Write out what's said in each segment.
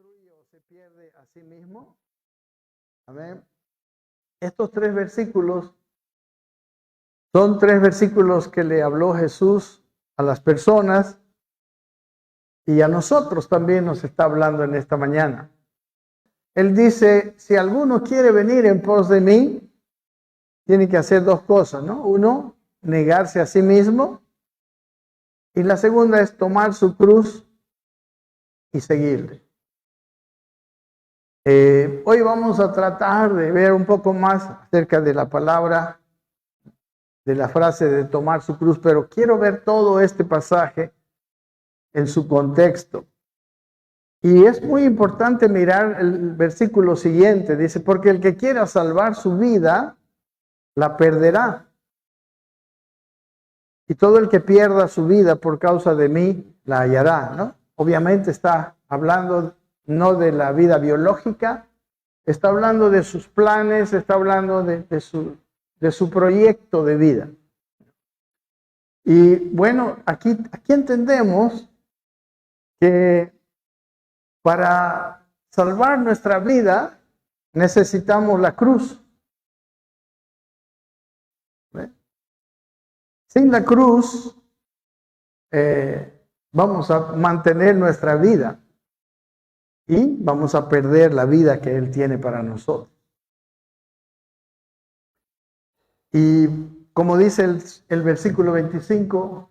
destruye o se pierde a sí mismo. Amén. Estos 3 versículos son 3 versículos que le habló Jesús a las personas y a nosotros también nos está hablando en esta mañana. Él dice, si alguno quiere venir en pos de mí, tiene que hacer 2 cosas, ¿no? Uno, negarse a sí mismo. Y la segunda es tomar su cruz y seguirle. Hoy vamos a tratar de ver un poco más acerca de la palabra, de la frase de tomar su cruz, pero quiero ver todo este pasaje en su contexto. Y es muy importante mirar el versículo siguiente. Dice, porque el que quiera salvar su vida, la perderá. Y todo el que pierda su vida por causa de mí, la hallará, ¿no? Obviamente está hablando no de la vida biológica, está hablando de sus planes, está hablando de su proyecto de vida. Y bueno, aquí entendemos que para salvar nuestra vida necesitamos la cruz. ¿Ve? Sin la cruz vamos a mantener nuestra vida y vamos a perder la vida que Él tiene para nosotros. Y como dice el versículo 25,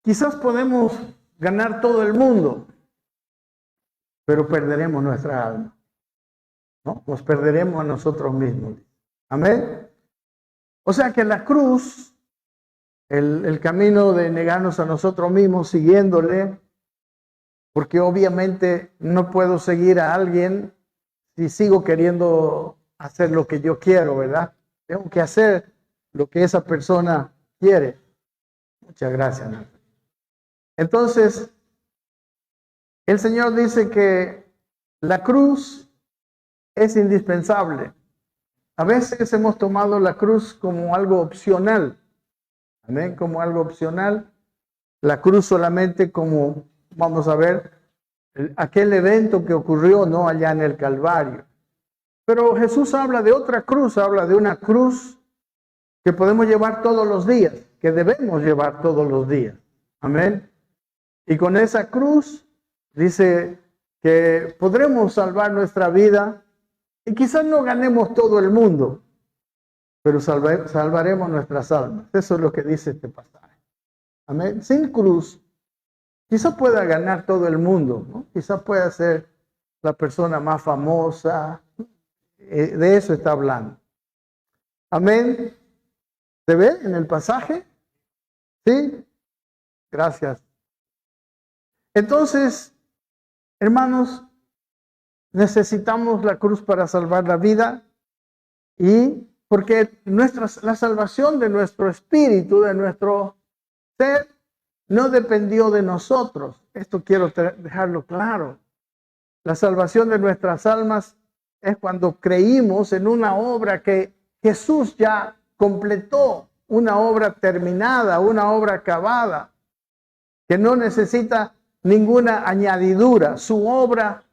quizás podemos ganar todo el mundo, pero perderemos nuestra alma, ¿no? Nos perderemos a nosotros mismos. Amén. O sea que la cruz, el camino de negarnos a nosotros mismos siguiéndole, porque obviamente no puedo seguir a alguien si sigo queriendo hacer lo que yo quiero, ¿verdad? Tengo que hacer lo que esa persona quiere. Muchas gracias, Nata. Entonces, el Señor dice que la cruz es indispensable. A veces hemos tomado la cruz como algo opcional. Amén, como algo opcional. La cruz solamente como, vamos a ver, aquel evento que ocurrió, ¿no? Allá en el Calvario. Pero Jesús habla de otra cruz, habla de una cruz que podemos llevar todos los días, que debemos llevar todos los días. Amén. Y con esa cruz dice que podremos salvar nuestra vida y quizás no ganemos todo el mundo, pero salvaremos nuestras almas. Eso es lo que dice este pasaje. Amén. Sin cruz, quizás pueda ganar todo el mundo, ¿no? Quizás pueda ser la persona más famosa. De eso está hablando. Amén. ¿Se ve en el pasaje? ¿Sí? Gracias. Entonces, hermanos, necesitamos la cruz para salvar la vida y porque la salvación de nuestro espíritu, de nuestro ser, no dependió de nosotros. Esto quiero dejarlo claro. La salvación de nuestras almas es cuando creímos en una obra que Jesús ya completó, una obra terminada, una obra acabada, que no necesita ninguna añadidura. Su obra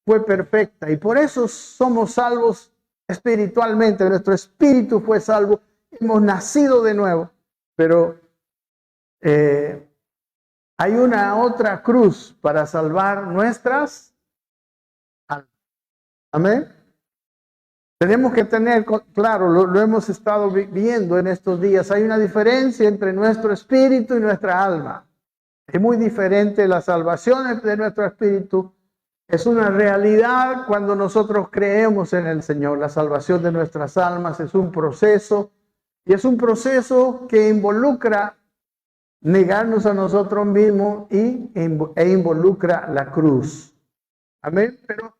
fue perfecta y por eso somos salvos espiritualmente. Nuestro espíritu fue salvo, hemos nacido de nuevo, pero hay una otra cruz para salvar nuestras almas. Amén. Tenemos que tener claro, lo hemos estado viendo en estos días, hay una diferencia entre nuestro espíritu y nuestra alma. Es muy diferente. La salvación de nuestro espíritu es una realidad cuando nosotros creemos en el Señor. La salvación de nuestras almas es un proceso, y es un proceso que involucra negarnos a nosotros mismos e involucra la cruz. Amén. Pero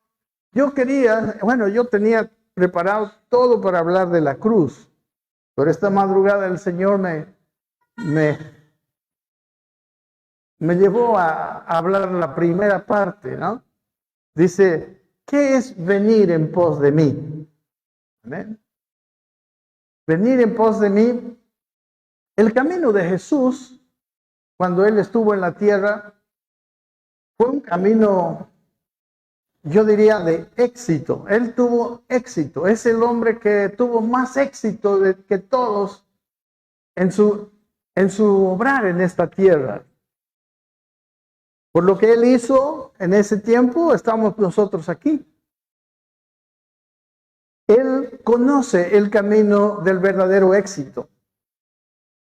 yo tenía preparado todo para hablar de la cruz, pero esta madrugada el Señor me llevó a hablar la primera parte, ¿no? Dice, ¿qué es venir en pos de mí? ¿Amén? Venir en pos de mí. El camino de Jesús, cuando Él estuvo en la tierra, fue un camino yo diría, de éxito. Él tuvo éxito. Es el hombre que tuvo más éxito que todos en su obrar en esta tierra. Por lo que él hizo en ese tiempo, estamos nosotros aquí. Él conoce el camino del verdadero éxito.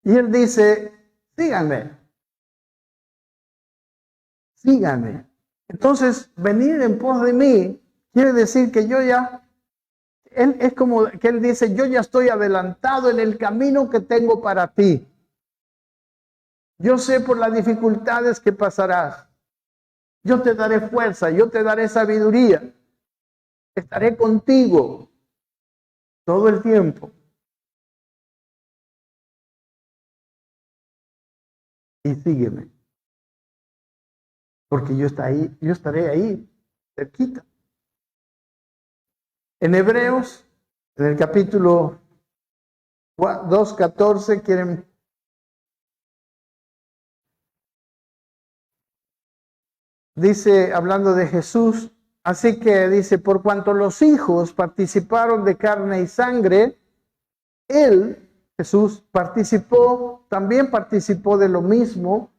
Y él dice, síganme. Síganme. Entonces, venir en pos de mí quiere decir que él es como que él dice, yo ya estoy adelantado en el camino que tengo para ti. Yo sé por las dificultades que pasarás. Yo te daré fuerza, yo te daré sabiduría. Estaré contigo todo el tiempo. Y sígueme. Porque yo estaré ahí, cerquita. En Hebreos, en el capítulo 2:14, dice, hablando de Jesús, así que dice, por cuanto los hijos participaron de carne y sangre, él, Jesús, también participó de lo mismo,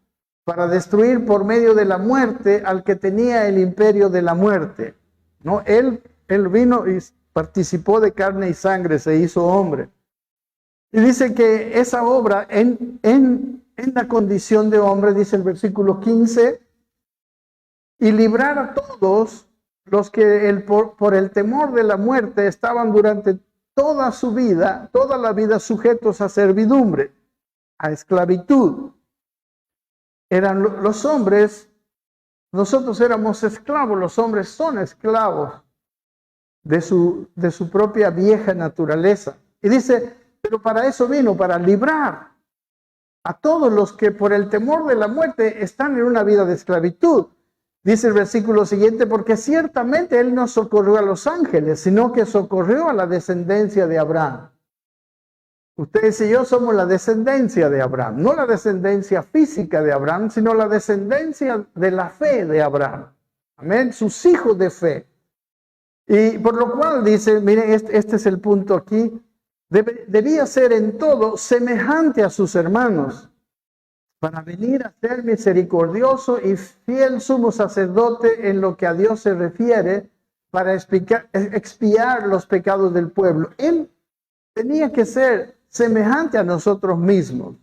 para destruir por medio de la muerte al que tenía el imperio de la muerte. ¿No? Él vino y participó de carne y sangre, se hizo hombre. Y dice que esa obra en la condición de hombre, dice el versículo 15, y librar a todos los que por el temor de la muerte estaban durante toda su vida, toda la vida sujetos a servidumbre, a esclavitud. Eran los hombres, nosotros éramos esclavos, los hombres son esclavos de su propia vieja naturaleza. Y dice, pero para eso vino, para librar a todos los que por el temor de la muerte están en una vida de esclavitud. Dice el versículo siguiente, porque ciertamente él no socorrió a los ángeles, sino que socorrió a la descendencia de Abraham. Ustedes y yo somos la descendencia de Abraham, no la descendencia física de Abraham, sino la descendencia de la fe de Abraham. Amén, sus hijos de fe. Y por lo cual dice, miren, este es el punto aquí, debía ser en todo semejante a sus hermanos, para venir a ser misericordioso y fiel sumo sacerdote en lo que a Dios se refiere, para expiar los pecados del pueblo. Él tenía que ser semejante a nosotros mismos.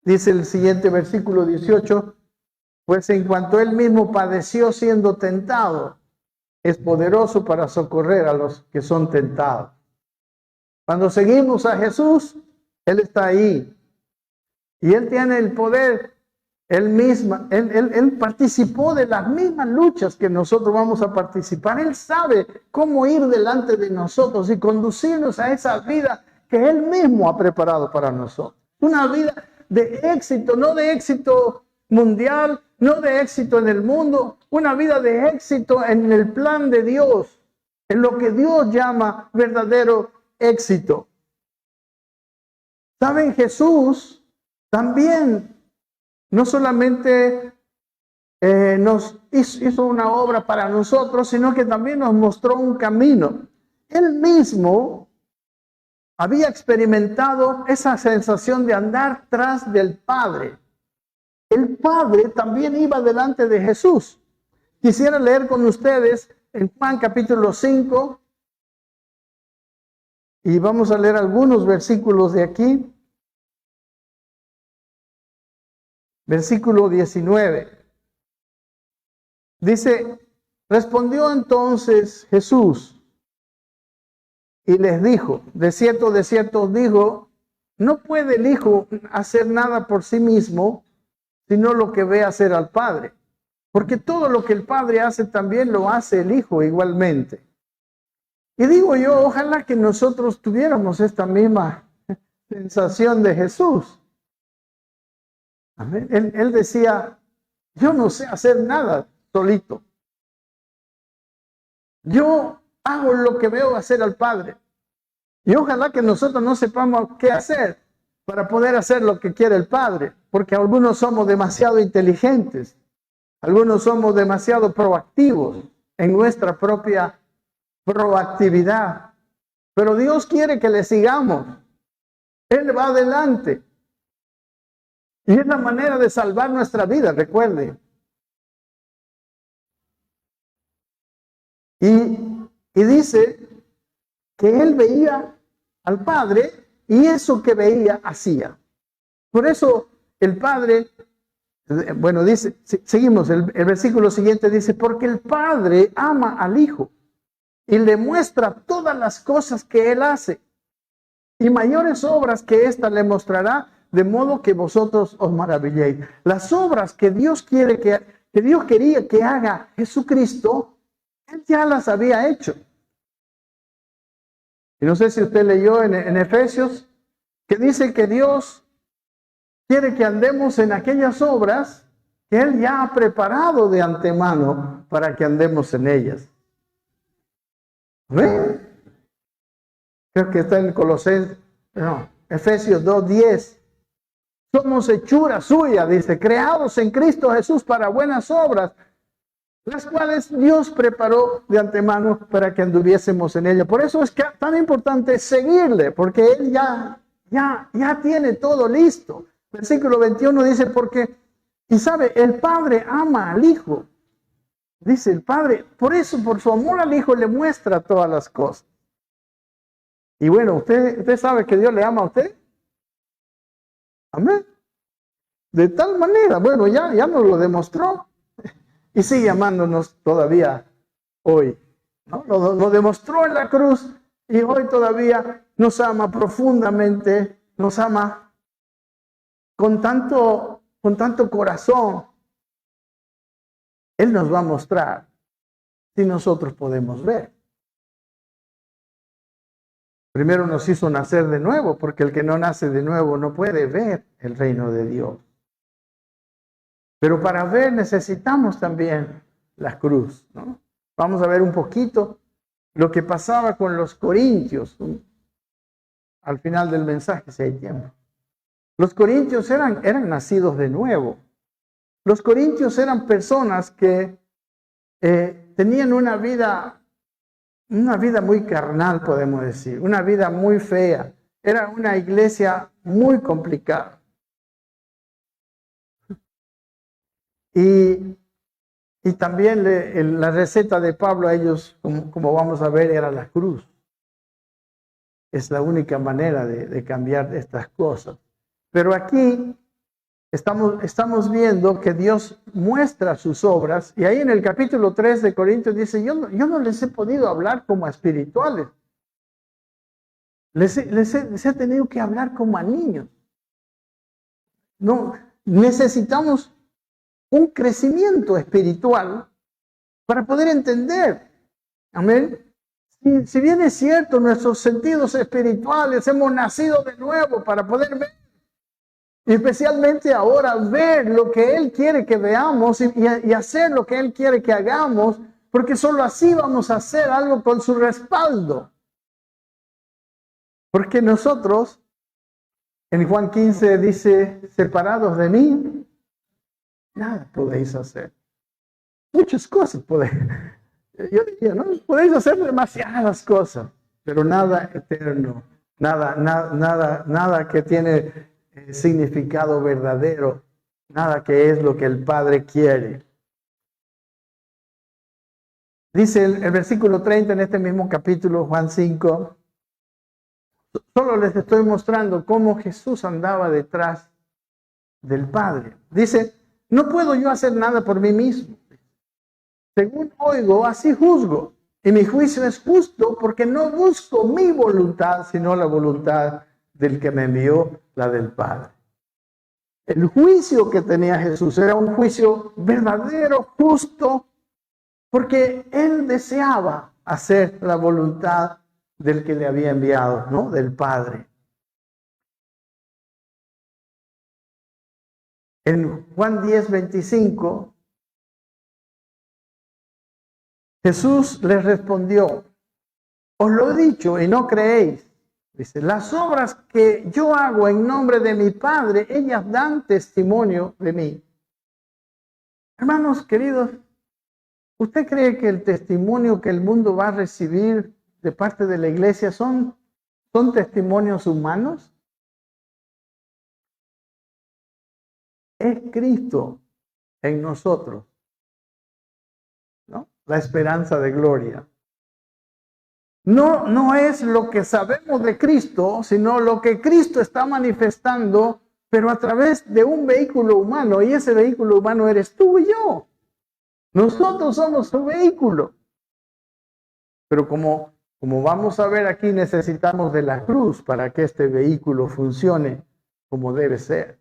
Dice el siguiente versículo 18, pues en cuanto él mismo padeció siendo tentado, es poderoso para socorrer a los que son tentados. Cuando seguimos a Jesús, él está ahí. Y él tiene el poder, él participó de las mismas luchas que nosotros vamos a participar. Él sabe cómo ir delante de nosotros y conducirnos a esa vida que él mismo ha preparado para nosotros. Una vida de éxito, no de éxito mundial, no de éxito en el mundo, una vida de éxito en el plan de Dios, en lo que Dios llama verdadero éxito. ¿Saben? Jesús también no solamente nos hizo una obra para nosotros, sino que también nos mostró un camino. Él mismo había experimentado esa sensación de andar tras del Padre. El Padre también iba delante de Jesús. Quisiera leer con ustedes en Juan capítulo 5, y vamos a leer algunos versículos de aquí. Versículo 19. Dice, respondió entonces Jesús y les dijo, de cierto os digo, no puede el Hijo hacer nada por sí mismo, sino lo que ve hacer al Padre. Porque todo lo que el Padre hace también lo hace el Hijo igualmente. Y digo yo, ojalá que nosotros tuviéramos esta misma sensación de Jesús. Amén. Él decía, yo no sé hacer nada solito. Yo hago lo que veo hacer al Padre. Y ojalá que nosotros no sepamos qué hacer para poder hacer lo que quiere el Padre. Porque algunos somos demasiado inteligentes. Algunos somos demasiado proactivos en nuestra propia proactividad. Pero Dios quiere que le sigamos. Él va adelante. Y es la manera de salvar nuestra vida, recuerde. Y dice que él veía al Padre y eso que veía hacía. Por eso el Padre, bueno, dice, seguimos, el versículo siguiente dice, porque el Padre ama al Hijo y le muestra todas las cosas que él hace. Y mayores obras que ésta le mostrará, de modo que vosotros os maravilléis. Las obras que Dios quiere que Dios quería que haga Jesucristo, él ya las había hecho. Y no sé si usted leyó en Efesios, que dice que Dios quiere que andemos en aquellas obras que él ya ha preparado de antemano para que andemos en ellas. ¿Ven? Creo que está en Colosenses, no, Efesios 2:10. Somos hechura suya, dice, creados en Cristo Jesús para buenas obras, las cuales Dios preparó de antemano para que anduviésemos en ella. Por eso es que tan importante seguirle, porque él ya tiene todo listo. Versículo 21 dice, porque, y sabe, el Padre ama al Hijo. Dice el Padre, por eso, por su amor al Hijo, le muestra todas las cosas. Y bueno, usted sabe que Dios le ama a usted. Amén. De tal manera, bueno, ya nos lo demostró. Y sigue amándonos todavía hoy, ¿no? Lo demostró en la cruz y hoy todavía nos ama profundamente, nos ama con tanto corazón. Él nos va a mostrar si nosotros podemos ver. Primero nos hizo nacer de nuevo, porque el que no nace de nuevo no puede ver el reino de Dios. Pero para ver necesitamos también la cruz, ¿no? Vamos a ver un poquito lo que pasaba con los corintios al final del mensaje, si hay tiempo. Los corintios eran nacidos de nuevo. Los corintios eran personas que tenían una vida muy carnal, podemos decir, una vida muy fea. Era una iglesia muy complicada. Y también la receta de Pablo a ellos, como vamos a ver, era la cruz. Es la única manera de cambiar estas cosas. Pero aquí estamos viendo que Dios muestra sus obras. Y ahí en el capítulo 3 de Corintios dice, yo no les he podido hablar como a espirituales. Les he tenido que hablar como a niños. No, necesitamos un crecimiento espiritual para poder entender. Amén. Si bien es cierto, nuestros sentidos espirituales hemos nacido de nuevo para poder ver, y especialmente ahora ver lo que Él quiere que veamos y hacer lo que Él quiere que hagamos, porque solo así vamos a hacer algo con su respaldo. Porque nosotros, en Juan 15 dice, separados de mí, nada podéis hacer. Muchas cosas podéis. Yo diría, ¿no? Podéis hacer demasiadas cosas, pero nada eterno, nada que tiene significado verdadero, nada que es lo que el Padre quiere. Dice el versículo 30 en este mismo capítulo, Juan 5, solo les estoy mostrando cómo Jesús andaba detrás del Padre. Dice, no puedo yo hacer nada por mí mismo. Según oigo, así juzgo. Y mi juicio es justo porque no busco mi voluntad, sino la voluntad del que me envió, la del Padre. El juicio que tenía Jesús era un juicio verdadero, justo, porque él deseaba hacer la voluntad del que le había enviado, ¿no? Del Padre. En Juan 10:25, Jesús les respondió, os lo he dicho y no creéis. Dice, las obras que yo hago en nombre de mi Padre, ellas dan testimonio de mí. Hermanos queridos, ¿Usted cree que el testimonio que el mundo va a recibir de parte de la iglesia son testimonios humanos? Es Cristo en nosotros, ¿no? La esperanza de gloria. No es lo que sabemos de Cristo, sino lo que Cristo está manifestando, pero a través de un vehículo humano, y ese vehículo humano eres tú y yo. Nosotros somos su vehículo. Pero como vamos a ver aquí, necesitamos de la cruz para que este vehículo funcione como debe ser.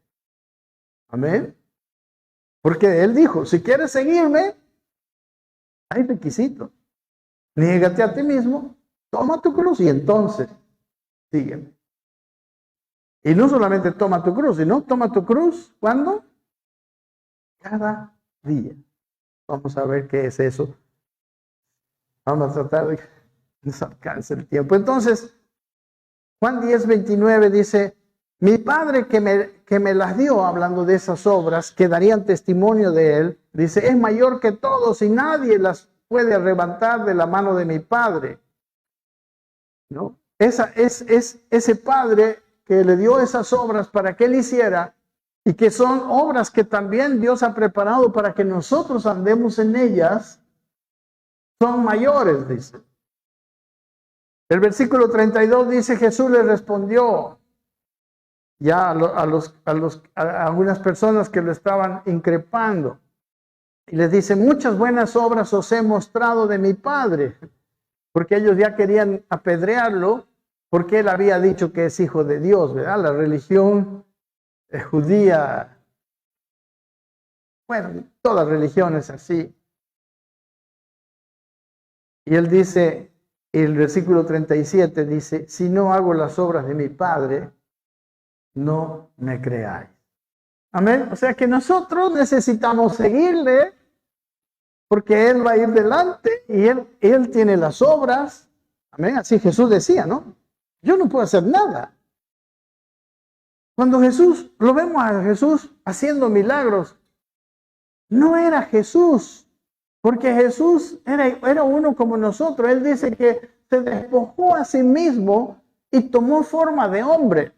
Amén. Porque Él dijo, si quieres seguirme, hay requisitos. Niégate a ti mismo, toma tu cruz y entonces sígueme. Y no solamente toma tu cruz, sino toma tu cruz, ¿cuándo? Cada día. Vamos a ver qué es eso. Vamos a tratar de que nos alcance el tiempo. Entonces, Juan 10:29 dice, mi Padre que me las dio, hablando de esas obras, que darían testimonio de Él, dice, es mayor que todos y nadie las puede arrebatar de la mano de mi Padre. ¿No? Ese Padre que le dio esas obras para que Él hiciera, y que son obras que también Dios ha preparado para que nosotros andemos en ellas, son mayores, dice. El versículo 32 dice, Jesús le respondió ya a algunas personas que lo estaban increpando. Y les dice, muchas buenas obras os he mostrado de mi Padre. Porque ellos ya querían apedrearlo, porque él había dicho que es hijo de Dios, ¿verdad? La religión judía, bueno, todas religiones así. Y él dice, el versículo 37 dice, si no hago las obras de mi Padre, no me creáis. Amén. O sea que nosotros necesitamos seguirle, porque Él va a ir delante y Él tiene las obras. Amén. Así Jesús decía, ¿no? Yo no puedo hacer nada. Cuando lo vemos a Jesús haciendo milagros, no era Jesús, porque Jesús era uno como nosotros. Él dice que se despojó a sí mismo y tomó forma de hombre.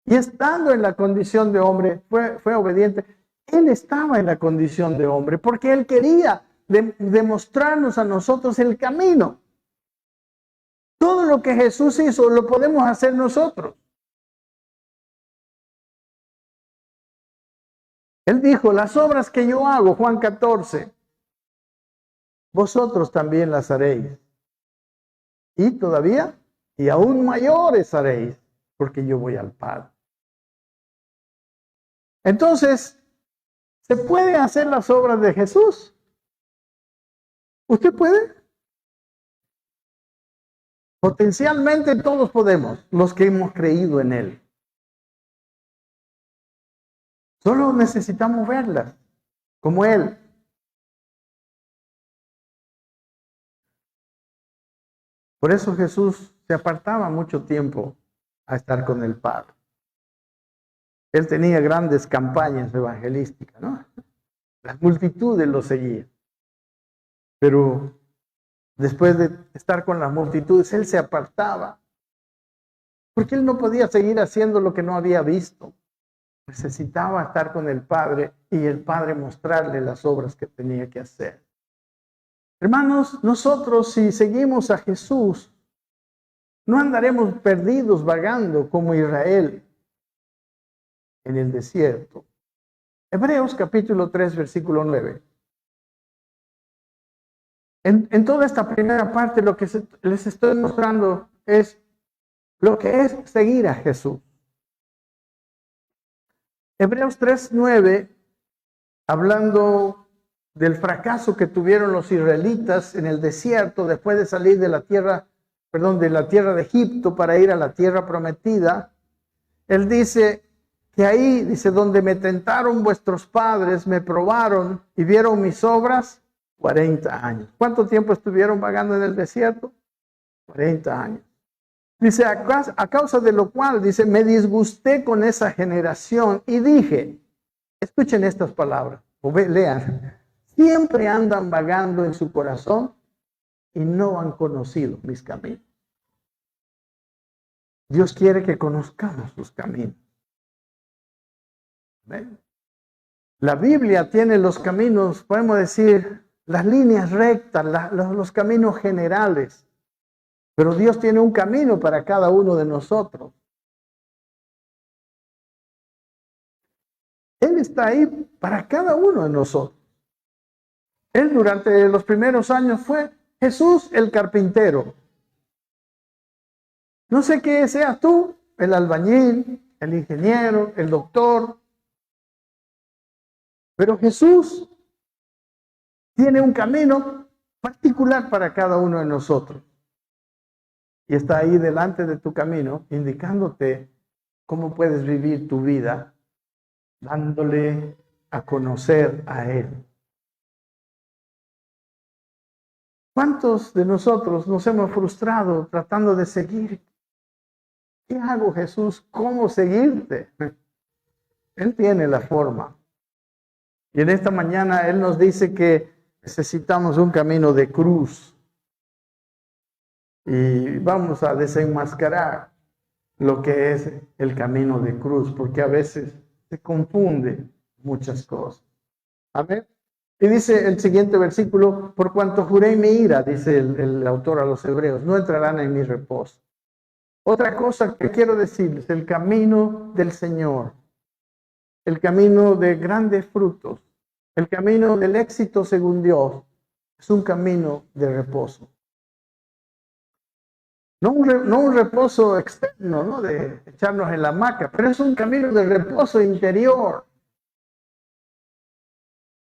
Y estando en la condición de hombre, fue obediente. Él estaba en la condición de hombre porque Él quería demostrarnos a nosotros el camino. Todo lo que Jesús hizo lo podemos hacer nosotros. Él dijo, las obras que yo hago, Juan 14, vosotros también las haréis. Y todavía, y aún mayores haréis, porque yo voy al Padre. Entonces, ¿se puede hacer las obras de Jesús? ¿Usted puede? Potencialmente todos podemos, los que hemos creído en Él. Solo necesitamos verlas, como Él. Por eso Jesús se apartaba mucho tiempo a estar con el Padre. Él tenía grandes campañas evangelísticas, ¿no? Las multitudes lo seguían. Pero después de estar con las multitudes, Él se apartaba. Porque Él no podía seguir haciendo lo que no había visto. Necesitaba estar con el Padre y el Padre mostrarle las obras que tenía que hacer. Hermanos, nosotros si seguimos a Jesús, no andaremos perdidos vagando como Israel en el desierto. Hebreos capítulo 3, versículo 9. En toda esta primera parte lo que les estoy mostrando es lo que es seguir a Jesús. Hebreos 3, 9, hablando del fracaso que tuvieron los israelitas en el desierto después de salir de la tierra de Egipto para ir a la tierra prometida. Él dice que ahí, dice, donde me tentaron vuestros padres, me probaron y vieron mis obras, 40 años. ¿Cuánto tiempo estuvieron vagando en el desierto? 40 años. Dice, a causa de lo cual, dice, me disgusté con esa generación y dije, escuchen estas palabras, o lean, siempre andan vagando en su corazón y no han conocido mis caminos. Dios quiere que conozcamos sus caminos. ¿Ven? La Biblia tiene los caminos, podemos decir, las líneas rectas, los caminos generales. Pero Dios tiene un camino para cada uno de nosotros. Él está ahí para cada uno de nosotros. Él durante los primeros años fue Jesús el carpintero. No sé qué seas tú, el albañil, el ingeniero, el doctor. Pero Jesús tiene un camino particular para cada uno de nosotros. Y está ahí delante de tu camino, indicándote cómo puedes vivir tu vida, dándole a conocer a Él. ¿Cuántos de nosotros nos hemos frustrado tratando de seguir? ¿Qué hago, Jesús? ¿Cómo seguirte? Él tiene la forma. Y en esta mañana Él nos dice que necesitamos un camino de cruz. Y vamos a desenmascarar lo que es el camino de cruz, porque a veces se confunde muchas cosas. Amén. Y dice el siguiente versículo, por cuanto juré mi ira, dice el autor a los hebreos, no entrarán en mi reposo. Otra cosa que quiero decirles, el camino del Señor, el camino de grandes frutos, el camino del éxito según Dios, es un camino de reposo. No un reposo externo, ¿no? De echarnos en la hamaca, pero es un camino de reposo interior.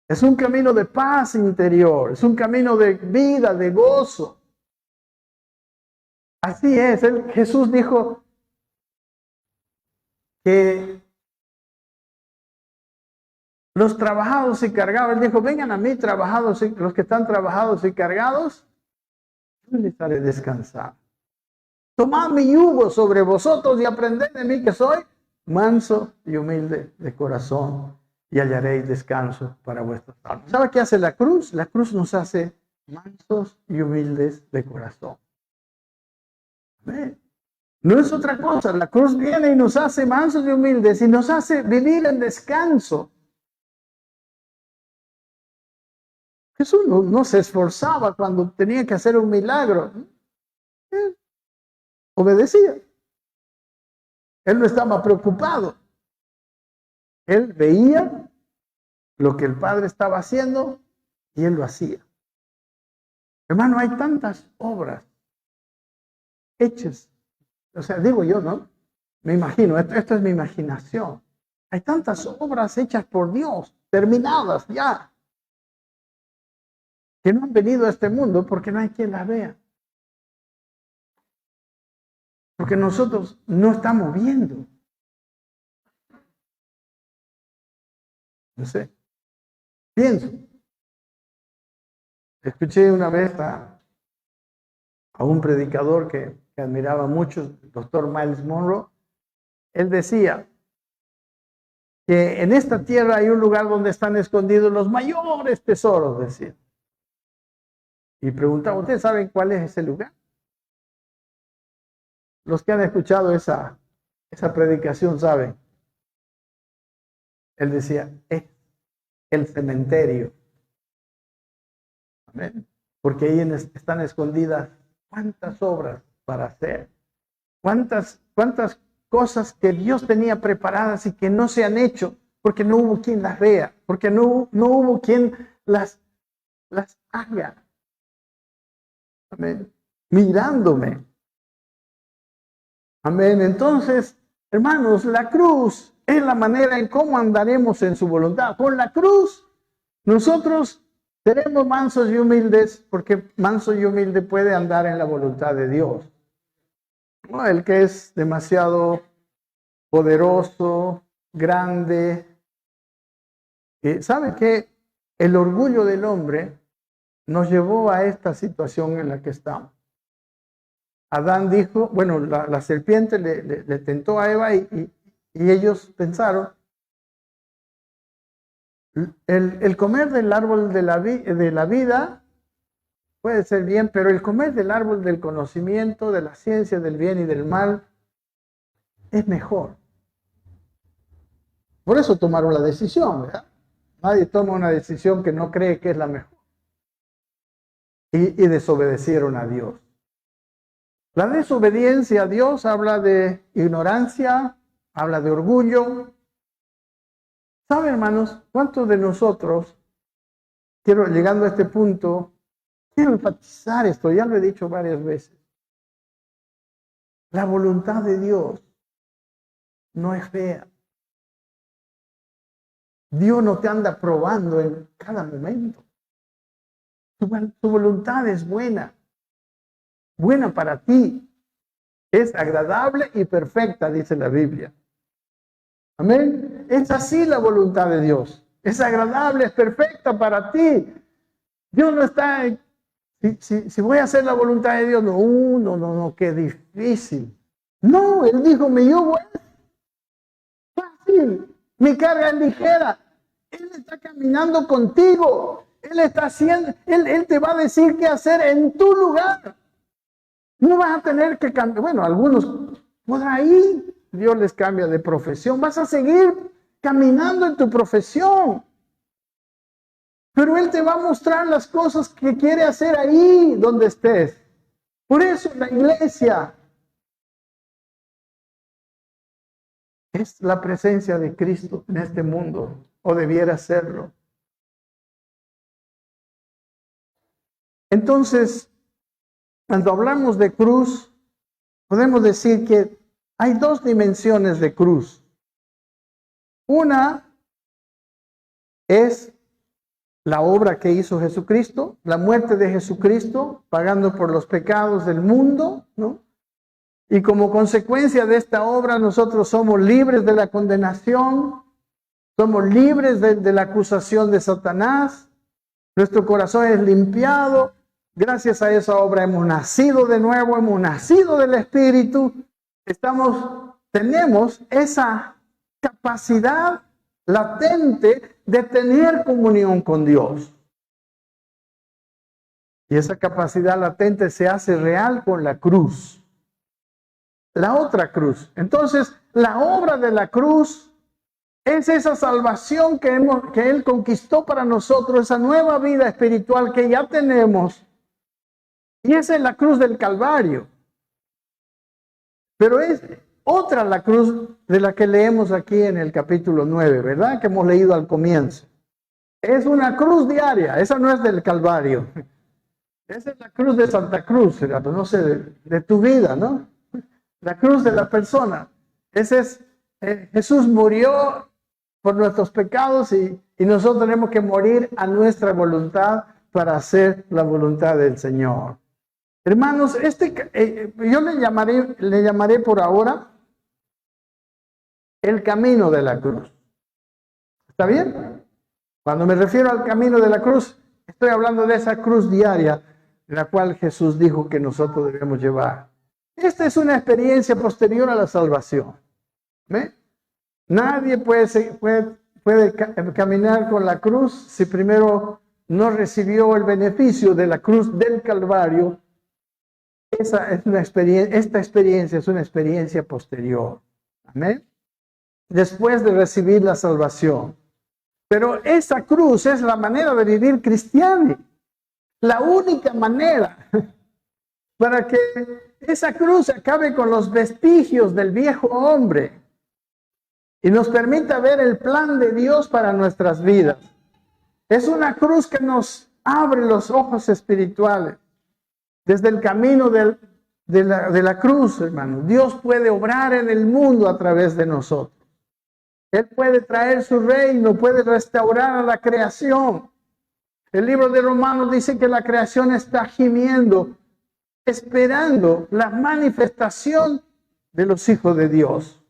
Es un camino de paz interior, es un camino de vida, de gozo. Así es, Jesús dijo que los trabajados y cargados, Él dijo, vengan a mí trabajados, los que están trabajados y cargados, yo les haré descansar. Tomad mi yugo sobre vosotros y aprended de mí que soy manso y humilde de corazón y hallaréis descanso para vuestras almas. ¿Sabe qué hace la cruz? La cruz nos hace mansos y humildes de corazón. ¿Ve? No es otra cosa. La cruz viene y nos hace mansos y humildes y nos hace vivir en descanso. Jesús no se esforzaba cuando tenía que hacer un milagro. Él obedecía. Él no estaba preocupado. Él veía lo que el Padre estaba haciendo y Él lo hacía. Hermano, hay tantas obras hechas. O sea, digo yo, ¿no? Me imagino, esto es mi imaginación. Hay tantas obras hechas por Dios, terminadas ya, que no han venido a este mundo porque no hay quien las vea. Porque nosotros no estamos viendo. No sé. Pienso. Escuché una vez a un predicador que admiraba mucho, el doctor Miles Monroe. Él decía que en esta tierra hay un lugar donde están escondidos los mayores tesoros, decía. Y preguntaba, ¿ustedes saben cuál es ese lugar? Los que han escuchado esa predicación saben. Él decía, es el cementerio. Amén. Porque ahí están escondidas cuántas obras para hacer. Cuántas cosas que Dios tenía preparadas y que no se han hecho porque no hubo quien las vea, porque no hubo quien las haga. Amén. Mirándome. Amén. Entonces, hermanos, la cruz es la manera en cómo andaremos en su voluntad. Con la cruz, nosotros seremos mansos y humildes, porque manso y humilde puede andar en la voluntad de Dios. No, el que es demasiado poderoso, grande. ¿Sabe qué? El orgullo del hombre nos llevó a esta situación en la que estamos. Adán dijo, bueno, la serpiente le tentó a Eva y ellos pensaron El comer del árbol de la vida puede ser bien, pero el comer del árbol del conocimiento, de la ciencia, del bien y del mal, es mejor. Por eso tomaron la decisión, ¿verdad? Nadie toma una decisión que no cree que es la mejor. Y desobedecieron a Dios. La desobediencia a Dios habla de ignorancia, habla de orgullo. ¿Saben, hermanos, cuántos de nosotros, llegando a este punto, quiero enfatizar esto, ya lo he dicho varias veces. La voluntad de Dios no es fea. Dios no te anda probando en cada momento. Tu voluntad es buena para ti. Es agradable y perfecta, dice la Biblia. Amén. Es así la voluntad de Dios. Es agradable, es perfecta para ti. Dios no está... Si voy a hacer la voluntad de Dios, no, qué difícil. No, Él dijo, mi yugo es fácil, mi carga es ligera. Él está caminando contigo. Él está haciendo, Él te va a decir qué hacer en tu lugar. No vas a tener que cambiar. Bueno, algunos por ahí Dios les cambia de profesión. Vas a seguir caminando en tu profesión. Pero Él te va a mostrar las cosas que quiere hacer ahí donde estés. Por eso la iglesia es la presencia de Cristo en este mundo, o debiera serlo. Entonces, cuando hablamos de cruz, podemos decir que hay dos dimensiones de cruz. Una es la obra que hizo Jesucristo, la muerte de Jesucristo, pagando por los pecados del mundo, ¿no? Y como consecuencia de esta obra, nosotros somos libres de la condenación, somos libres de la acusación de Satanás, nuestro corazón es limpiado, gracias a esa obra hemos nacido de nuevo, hemos nacido del Espíritu, tenemos esa capacidad latente de tener comunión con Dios. Y esa capacidad latente se hace real con la cruz. La otra cruz. Entonces, la obra de la cruz es esa salvación que Él conquistó para nosotros, esa nueva vida espiritual que ya tenemos. Y esa es la cruz del Calvario. Pero es otra la cruz de la que leemos aquí en el capítulo 9, ¿verdad? Que hemos leído al comienzo. Es una cruz diaria, esa no es del Calvario. Esa es la cruz de Santa Cruz, no sé, de tu vida, ¿no? La cruz de la persona. Ese es, Jesús murió por nuestros pecados y nosotros tenemos que morir a nuestra voluntad para hacer la voluntad del Señor. Hermanos, yo le llamaré por ahora el camino de la cruz. ¿Está bien? Cuando me refiero al camino de la cruz, estoy hablando de esa cruz diaria, la cual Jesús dijo que nosotros debemos llevar. Esta es una experiencia posterior a la salvación. ¿Ve? Nadie puede caminar con la cruz si primero no recibió el beneficio de la cruz del Calvario. Esta experiencia es una experiencia posterior. Amén. Después de recibir la salvación. Pero esa cruz es la manera de vivir cristiano. La única manera para que esa cruz acabe con los vestigios del viejo hombre y nos permita ver el plan de Dios para nuestras vidas. Es una cruz que nos abre los ojos espirituales. Desde el camino de la cruz, hermano, Dios puede obrar en el mundo a través de nosotros. Él puede traer su reino, puede restaurar a la creación. El libro de Romanos dice que la creación está gimiendo, esperando la manifestación de los hijos de Dios.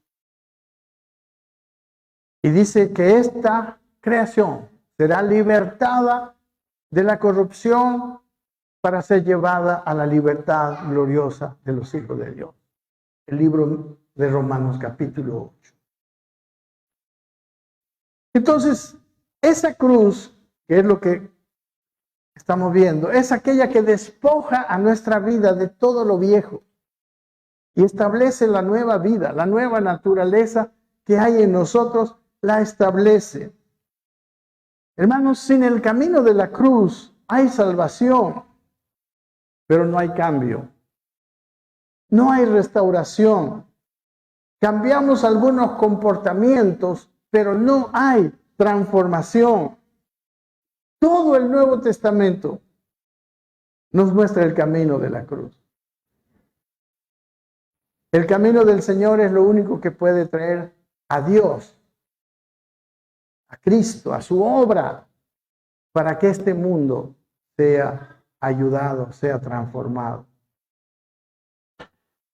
Y dice que esta creación será libertada de la corrupción para ser llevada a la libertad gloriosa de los hijos de Dios. El libro de Romanos capítulo 8. Entonces, esa cruz, que es lo que estamos viendo, es aquella que despoja a nuestra vida de todo lo viejo y establece la nueva vida, la nueva naturaleza que hay en nosotros, la establece. Hermanos, sin el camino de la cruz hay salvación, pero no hay cambio. No hay restauración. Cambiamos algunos comportamientos, pero no hay transformación. Todo el Nuevo Testamento nos muestra el camino de la cruz. El camino del Señor es lo único que puede traer a Dios, a Cristo, a su obra, para que este mundo sea ayudado, sea transformado.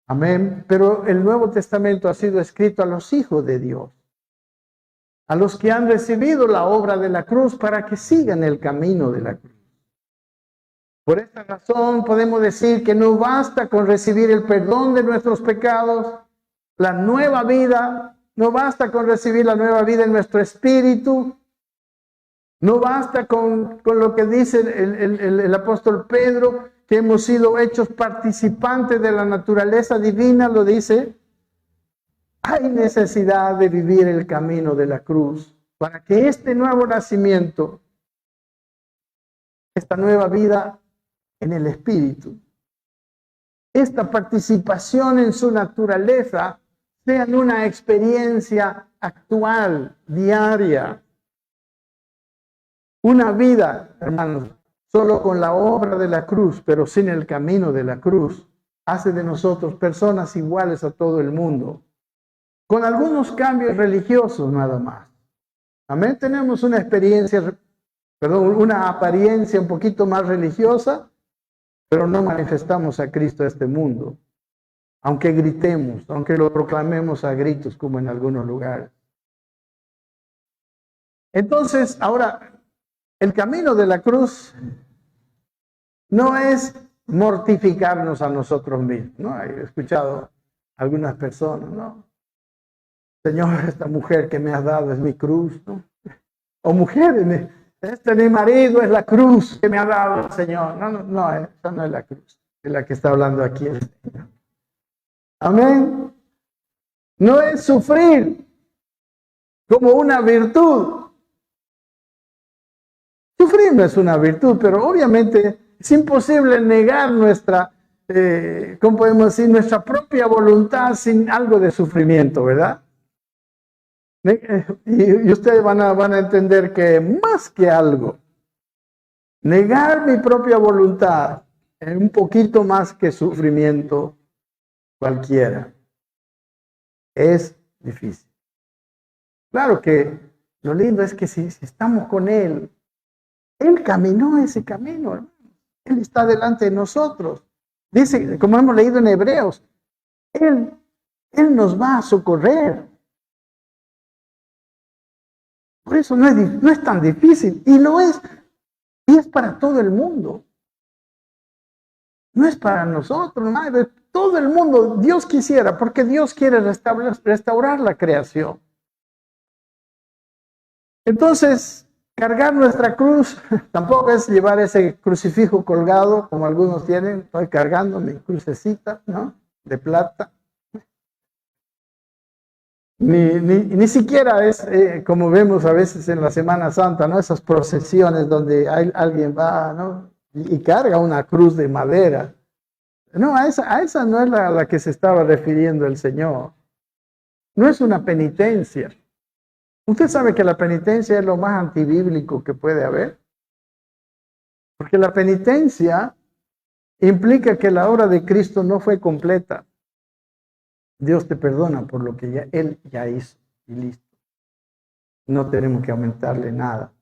Amén. Pero el Nuevo Testamento ha sido escrito a los hijos de Dios, a los que han recibido la obra de la cruz para que sigan el camino de la cruz. Por esta razón podemos decir que no basta con recibir el perdón de nuestros pecados, la nueva vida, no basta con recibir la nueva vida en nuestro espíritu, no basta con lo que dice el apóstol Pedro, que hemos sido hechos participantes de la naturaleza divina, lo dice. Hay necesidad de vivir el camino de la cruz para que este nuevo nacimiento, esta nueva vida en el espíritu, esta participación en su naturaleza sean una experiencia actual, diaria. Una vida, hermanos, solo con la obra de la cruz, pero sin el camino de la cruz, hace de nosotros personas iguales a todo el mundo, con algunos cambios religiosos nada más. Amén. Tenemos una una apariencia un poquito más religiosa, pero no manifestamos a Cristo a este mundo, aunque gritemos, aunque lo proclamemos a gritos como en algunos lugares. Entonces, ahora, el camino de la cruz no es mortificarnos a nosotros mismos, ¿no? He escuchado a algunas personas, ¿no? Señor, esta mujer que me has dado es mi cruz, ¿no? O mujer, mi marido es la cruz que me ha dado el Señor. No, esa no es la cruz, es la que está hablando aquí el Señor. Amén. No es sufrir como una virtud. Sufrir no es una virtud, pero obviamente es imposible negar nuestra, ¿cómo podemos decir? Nuestra propia voluntad sin algo de sufrimiento, ¿verdad? Y ustedes van a entender que más que algo, negar mi propia voluntad es un poquito más que sufrimiento cualquiera. Es difícil. Claro que lo lindo es que si estamos con Él, Él caminó ese camino, hermano. Él está delante de nosotros. Dice, como hemos leído en Hebreos, Él nos va a socorrer. Por eso no es tan difícil. Y lo es. Y es para todo el mundo. No es para nosotros, no, es todo el mundo. Dios quisiera, porque Dios quiere restaurar la creación. Entonces, cargar nuestra cruz tampoco es llevar ese crucifijo colgado, como algunos tienen. Estoy cargando mi crucecita, ¿no? De plata. Ni siquiera es como vemos a veces en la Semana Santa, ¿no? Esas procesiones donde alguien va, ¿no? Y carga una cruz de madera. No, a esa no es la que se estaba refiriendo el Señor. No es una penitencia. Usted sabe que la penitencia es lo más antibíblico que puede haber. Porque la penitencia implica que la obra de Cristo no fue completa. Dios te perdona por lo que Él ya hizo y listo. No tenemos que aumentarle nada.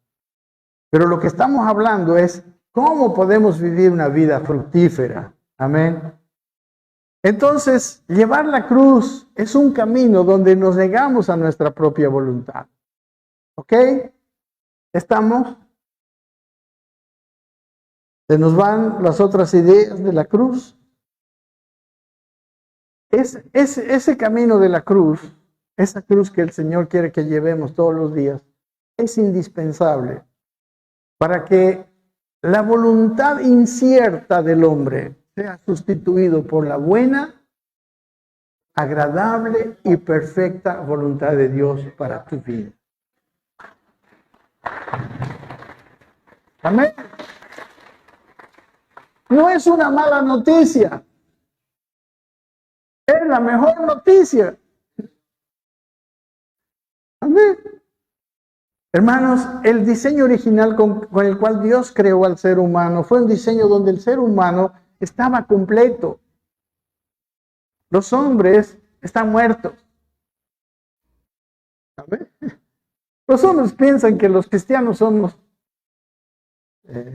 Pero lo que estamos hablando es cómo podemos vivir una vida fructífera. Amén. Entonces, llevar la cruz es un camino donde nos negamos a nuestra propia voluntad. ¿Ok? ¿Estamos? Se nos van las otras ideas de la cruz. Ese camino de la cruz, esa cruz que el Señor quiere que llevemos todos los días, es indispensable para que la voluntad incierta del hombre sea sustituido por la buena, agradable y perfecta voluntad de Dios para tu vida. Amén. No es una mala noticia. Es la mejor noticia. Amén. Hermanos, el diseño original con el cual Dios creó al ser humano fue un diseño donde el ser humano estaba completo. Los hombres están muertos. ¿Amén? Los hombres piensan que los cristianos somos,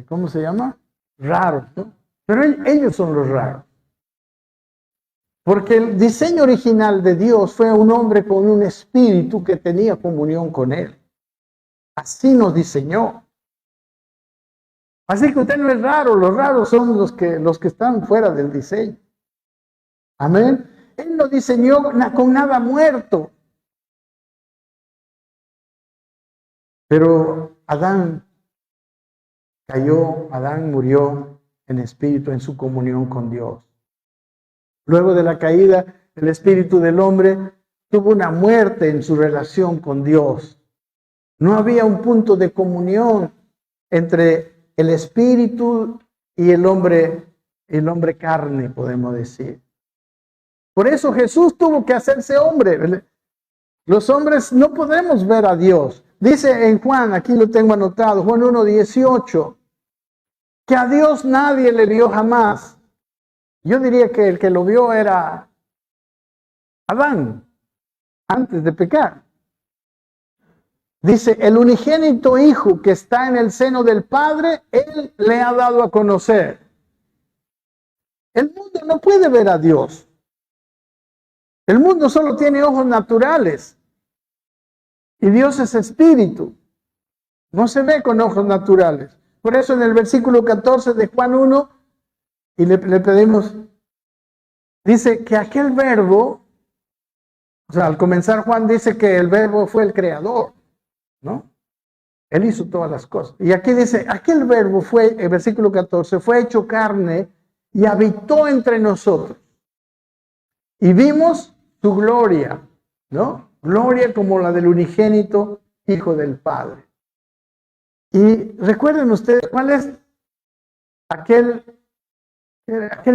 ¿cómo se llama? Raros, ¿no? Pero ellos son los raros. Porque el diseño original de Dios fue un hombre con un espíritu que tenía comunión con él. Así nos diseñó. Así que usted no es raro, los raros son los que están fuera del diseño. Amén. Él no diseñó con nada muerto. Pero Adán cayó, Adán murió en espíritu, en su comunión con Dios. Luego de la caída, el espíritu del hombre tuvo una muerte en su relación con Dios. No había un punto de comunión entre el espíritu y el hombre carne, podemos decir. Por eso Jesús tuvo que hacerse hombre. Los hombres no podemos ver a Dios. Dice en Juan, aquí lo tengo anotado, Juan 1:18, que a Dios nadie le vio jamás. Yo diría que el que lo vio era Adán, antes de pecar. Dice, el unigénito Hijo que está en el seno del Padre, Él le ha dado a conocer. El mundo no puede ver a Dios. El mundo solo tiene ojos naturales. Y Dios es espíritu. No se ve con ojos naturales. Por eso en el versículo 14 de Juan 1, y le pedimos, dice que aquel verbo, o sea, al comenzar Juan dice que el verbo fue el creador, ¿no? Él hizo todas las cosas. Y aquí dice, aquel verbo fue, el versículo 14, fue hecho carne y habitó entre nosotros. Y vimos su gloria, ¿no? Gloria como la del unigénito Hijo del Padre. Y recuerden ustedes, ¿cuál es aquel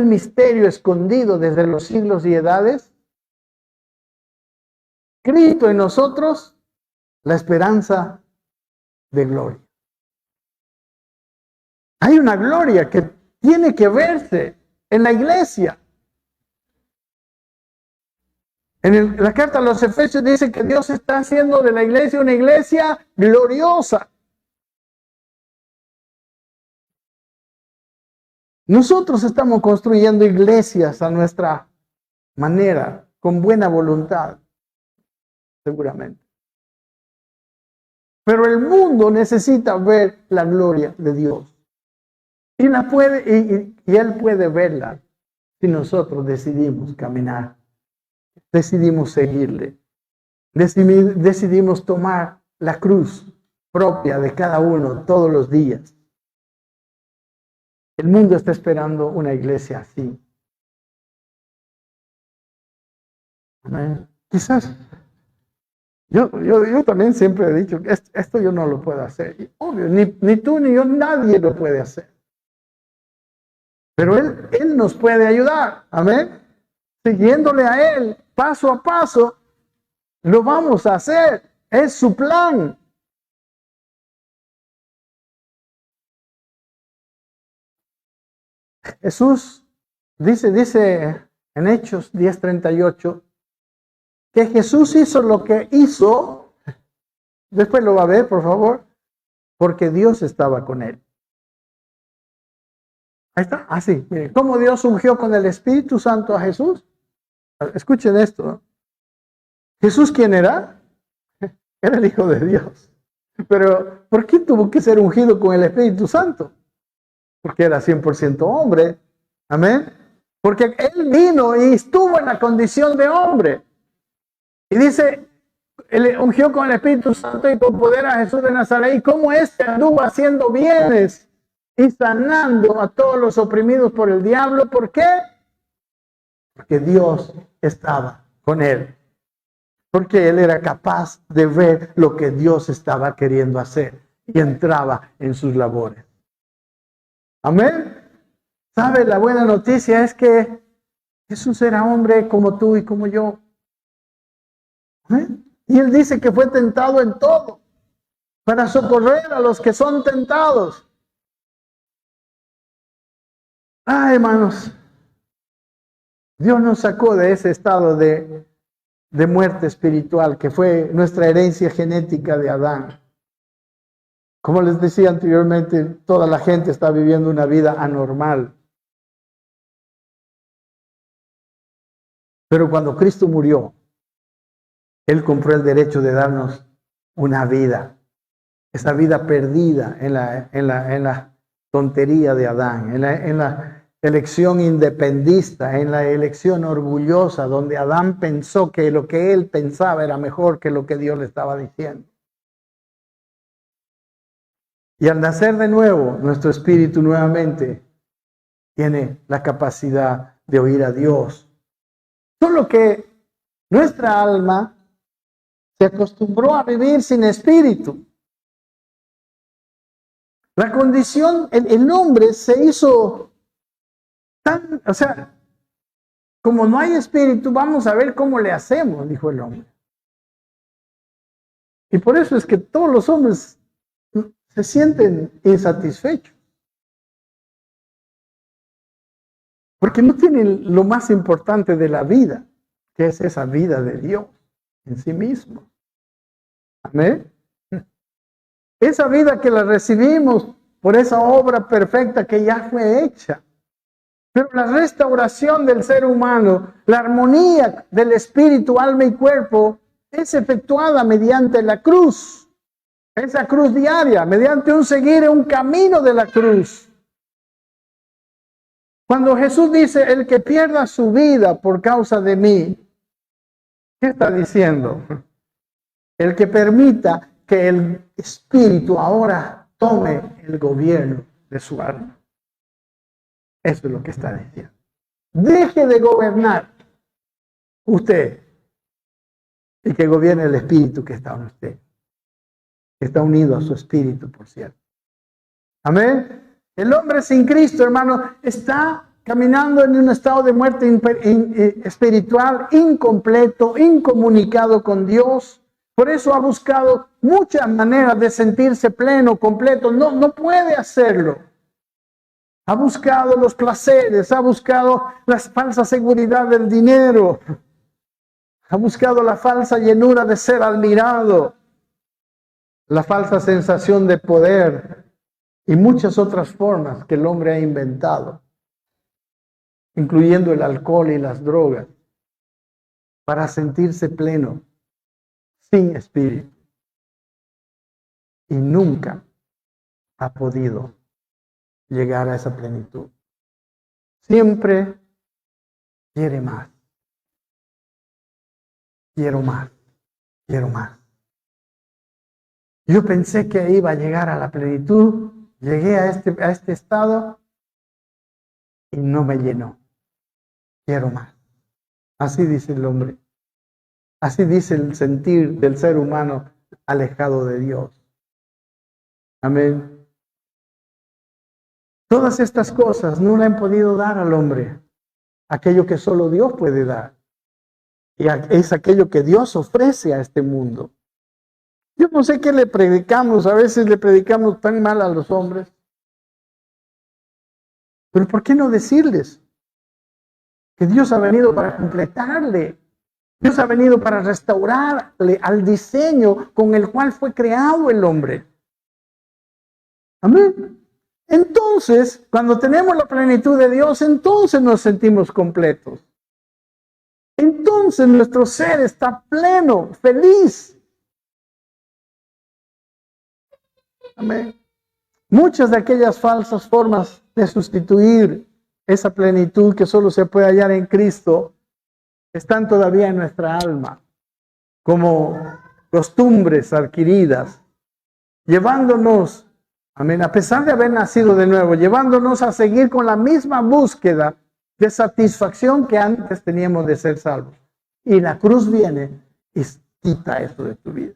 misterio escondido desde los siglos y edades? Cristo en nosotros, la esperanza de gloria. Hay una gloria que tiene que verse en la iglesia. En la carta a los Efesios dice que Dios está haciendo de la iglesia una iglesia gloriosa. Nosotros estamos construyendo iglesias a nuestra manera, con buena voluntad, seguramente. Pero el mundo necesita ver la gloria de Dios. Y Él puede verla si nosotros decidimos caminar, decidimos seguirle, decidimos tomar la cruz propia de cada uno todos los días. El mundo está esperando una iglesia así. Amén. Quizás, yo también siempre he dicho que esto yo no lo puedo hacer. Y obvio, ni tú ni yo, nadie lo puede hacer. Pero Él nos puede ayudar. Amén. Siguiéndole a Él, paso a paso, lo vamos a hacer. Es su plan. Jesús dice en Hechos 10:38 que Jesús hizo lo que hizo, después lo va a ver, por favor, porque Dios estaba con él. Ahí está, así, miren, cómo Dios ungió con el Espíritu Santo a Jesús. Escuchen esto, ¿no? ¿Jesús quién era? Era el Hijo de Dios. Pero, ¿por qué tuvo que ser ungido con el Espíritu Santo? Porque era 100% hombre. Amén. Porque Él vino y estuvo en la condición de hombre. Y dice, Él ungió con el Espíritu Santo y con poder a Jesús de Nazaret, y cómo éste anduvo haciendo bienes y sanando a todos los oprimidos por el diablo. ¿Por qué? Porque Dios estaba con él. Porque él era capaz de ver lo que Dios estaba queriendo hacer y entraba en sus labores. Amén. ¿Sabe? La buena noticia es que Jesús era hombre como tú y como yo. Amén. Y él dice que fue tentado en todo para socorrer a los que son tentados. Hermanos, Dios nos sacó de ese estado de muerte espiritual que fue nuestra herencia genética de Adán. Como les decía anteriormente, toda la gente está viviendo una vida anormal. Pero cuando Cristo murió, Él compró el derecho de darnos una vida. Esa vida perdida en la tontería de Adán, en la elección independista, en la elección orgullosa, donde Adán pensó que lo que él pensaba era mejor que lo que Dios le estaba diciendo. Y al nacer de nuevo, nuestro espíritu nuevamente tiene la capacidad de oír a Dios. Solo que nuestra alma se acostumbró a vivir sin espíritu. La condición, el hombre se hizo tan, como no hay espíritu, vamos a ver cómo le hacemos, dijo el hombre. Y por eso es que todos los hombres se sienten insatisfechos. Porque no tienen lo más importante de la vida, que es esa vida de Dios en sí mismo. Amén. Esa vida que la recibimos por esa obra perfecta que ya fue hecha. Pero la restauración del ser humano, la armonía del espíritu, alma y cuerpo, es efectuada mediante la cruz. Esa cruz diaria, mediante un seguir un camino de la cruz. Cuando Jesús dice, el que pierda su vida por causa de mí, ¿qué está diciendo? El que permita que el espíritu ahora tome el gobierno de su alma. Eso es lo que está diciendo. Deje de gobernar usted y que gobierne el espíritu que está en usted. Que está unido a su espíritu, por cierto. Amén. El hombre sin Cristo, hermano, está caminando en un estado de muerte espiritual incompleto, incomunicado con Dios. Por eso ha buscado muchas maneras de sentirse pleno, completo. No puede hacerlo. Ha buscado los placeres, ha buscado la falsa seguridad del dinero, ha buscado la falsa llenura de ser admirado, la falsa sensación de poder y muchas otras formas que el hombre ha inventado, incluyendo el alcohol y las drogas, para sentirse pleno, sin espíritu. Y nunca ha podido llegar a esa plenitud. Siempre quiere más. Quiero más. Quiero más. Yo pensé que iba a llegar a la plenitud. Llegué a este estado y no me llenó. Quiero más. Así dice el hombre. Así dice el sentir del ser humano alejado de Dios. Amén. Todas estas cosas no le han podido dar al hombre aquello que solo Dios puede dar. Y es aquello que Dios ofrece a este mundo. Yo no sé qué le predicamos, a veces le predicamos tan mal a los hombres. Pero ¿por qué no decirles que Dios ha venido para completarle? Dios ha venido para restaurarle al diseño con el cual fue creado el hombre. Amén. Entonces, cuando tenemos la plenitud de Dios, entonces nos sentimos completos. Entonces nuestro ser está pleno, feliz. Amén. Muchas de aquellas falsas formas de sustituir esa plenitud que solo se puede hallar en Cristo están todavía en nuestra alma, como costumbres adquiridas, llevándonos, amén, a pesar de haber nacido de nuevo, llevándonos a seguir con la misma búsqueda de satisfacción que antes teníamos de ser salvos. Y la cruz viene y quita eso de tu vida.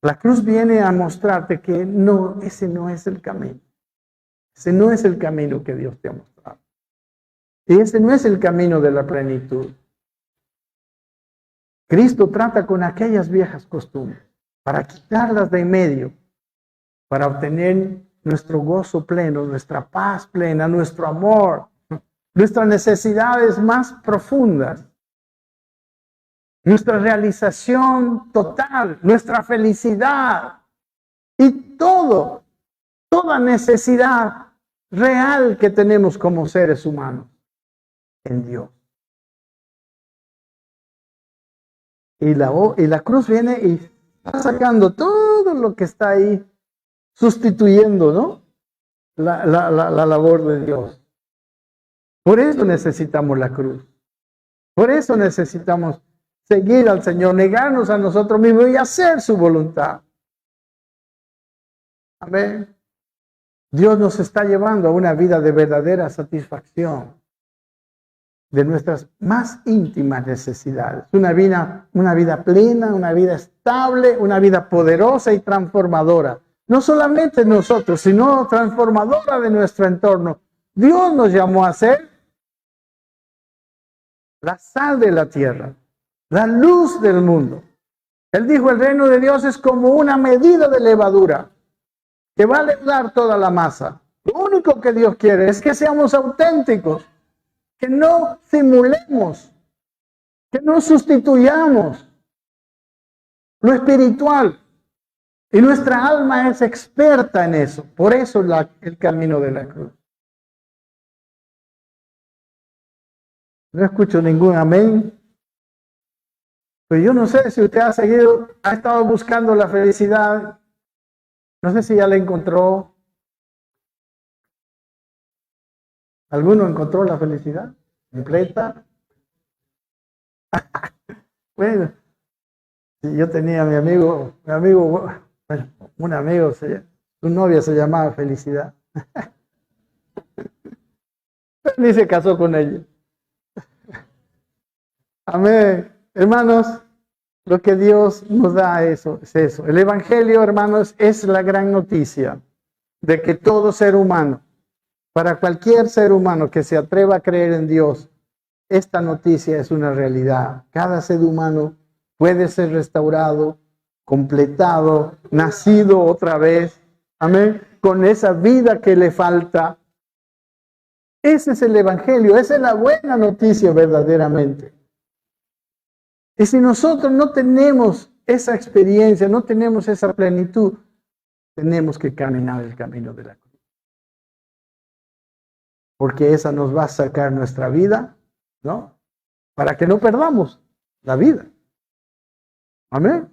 La cruz viene a mostrarte que no, ese no es el camino. Ese no es el camino que Dios te ha mostrado. Y ese no es el camino de la plenitud. Cristo trata con aquellas viejas costumbres para quitarlas de en medio, para obtener nuestro gozo pleno, nuestra paz plena, nuestro amor, nuestras necesidades más profundas, nuestra realización total, nuestra felicidad y toda necesidad real que tenemos como seres humanos en Dios. Y la cruz viene y está sacando todo lo que está ahí, sustituyendo, ¿no? La labor de Dios. Por eso necesitamos la cruz. Por eso necesitamos seguir al Señor, negarnos a nosotros mismos y hacer su voluntad. Amén. Dios nos está llevando a una vida de verdadera satisfacción de nuestras más íntimas necesidades. Una vida plena, una vida estable, una vida poderosa y transformadora. No solamente nosotros, sino transformadora de nuestro entorno. Dios nos llamó a ser la sal de la tierra, la luz del mundo. Él dijo, el reino de Dios es como una medida de levadura que va a levar toda la masa. Lo único que Dios quiere es que seamos auténticos, que no simulemos, que no sustituyamos lo espiritual. Y nuestra alma es experta en eso. Por eso el camino de la cruz. No escucho ningún amén. Pues yo no sé si usted ha estado buscando la felicidad. No sé si ya la encontró. ¿Alguno encontró la felicidad completa? Bueno, yo tenía mi amigo, bueno, un amigo, su novia se llamaba Felicidad. Ni se casó con ella. Amén. Hermanos, lo que Dios nos da es eso. El Evangelio, hermanos, es la gran noticia de que todo ser humano, para cualquier ser humano que se atreva a creer en Dios, esta noticia es una realidad. Cada ser humano puede ser restaurado, completado, nacido otra vez. Amén. Con esa vida que le falta. Ese es el Evangelio. Esa es la buena noticia verdaderamente. Y si nosotros no tenemos esa experiencia, no tenemos esa plenitud, tenemos que caminar el camino de la cruz. Porque esa nos va a sacar nuestra vida, ¿no? Para que no perdamos la vida. Amén.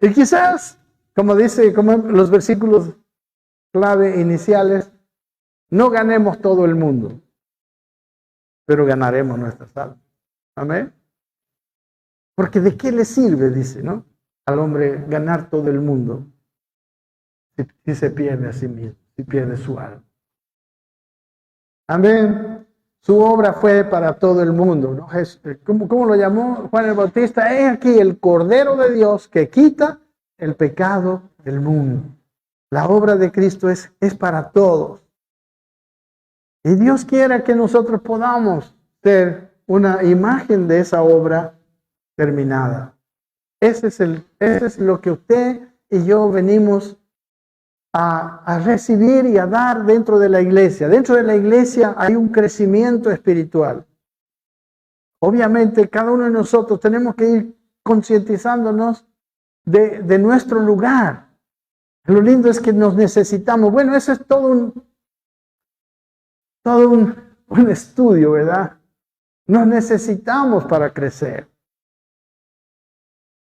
Y quizás, como dice, como los versículos clave iniciales, no ganemos todo el mundo, pero ganaremos nuestras almas. Amén. Porque ¿de qué le sirve, dice, ¿no? Al hombre ganar todo el mundo si se pierde a sí mismo, si pierde su alma. Amén. Su obra fue para todo el mundo, ¿no? ¿Cómo lo llamó Juan el Bautista? Es aquí el Cordero de Dios que quita el pecado del mundo. La obra de Cristo es para todos. Y Dios quiere que nosotros podamos ser una imagen de esa obra terminada. Ese es lo que usted y yo venimos a recibir y a dar dentro de la iglesia. Dentro de la iglesia hay un crecimiento espiritual. Obviamente cada uno de nosotros tenemos que ir concientizándonos de nuestro lugar. Lo lindo es que nos necesitamos. Bueno, eso es todo un estudio, ¿verdad? Nos necesitamos para crecer.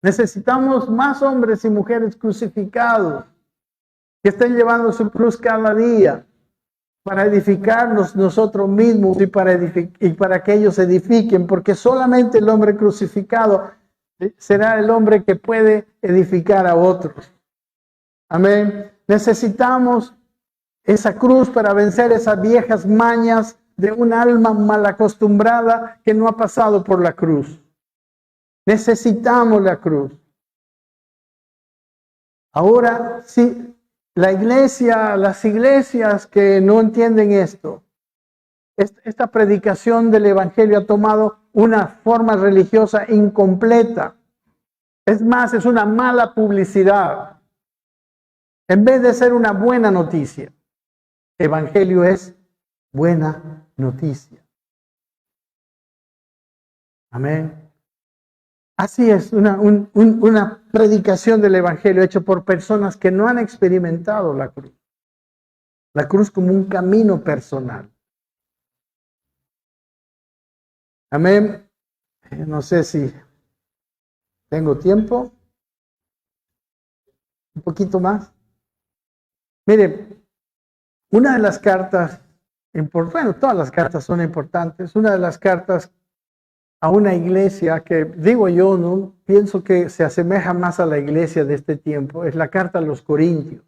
Necesitamos más hombres y mujeres crucificados que estén llevando su cruz cada día para edificarnos nosotros mismos y para que ellos edifiquen, porque solamente el hombre crucificado será el hombre que puede edificar a otros. Amén. Necesitamos esa cruz para vencer esas viejas mañas de un alma mal acostumbrada que no ha pasado por la cruz. Necesitamos la cruz. Ahora, si la iglesia, las iglesias que no entienden esto, esta predicación del evangelio ha tomado una forma religiosa incompleta. Es más, es una mala publicidad. En vez de ser una buena noticia, evangelio es buena noticia. Amén. Así es, una predicación del evangelio hecha por personas que no han experimentado la cruz. La cruz como un camino personal. Amén. No sé si tengo tiempo. Un poquito más. Mire, una de las cartas, bueno, todas las cartas son importantes. Una de las cartas a una iglesia que, digo yo, no pienso que se asemeja más a la iglesia de este tiempo, es la carta a los Corintios.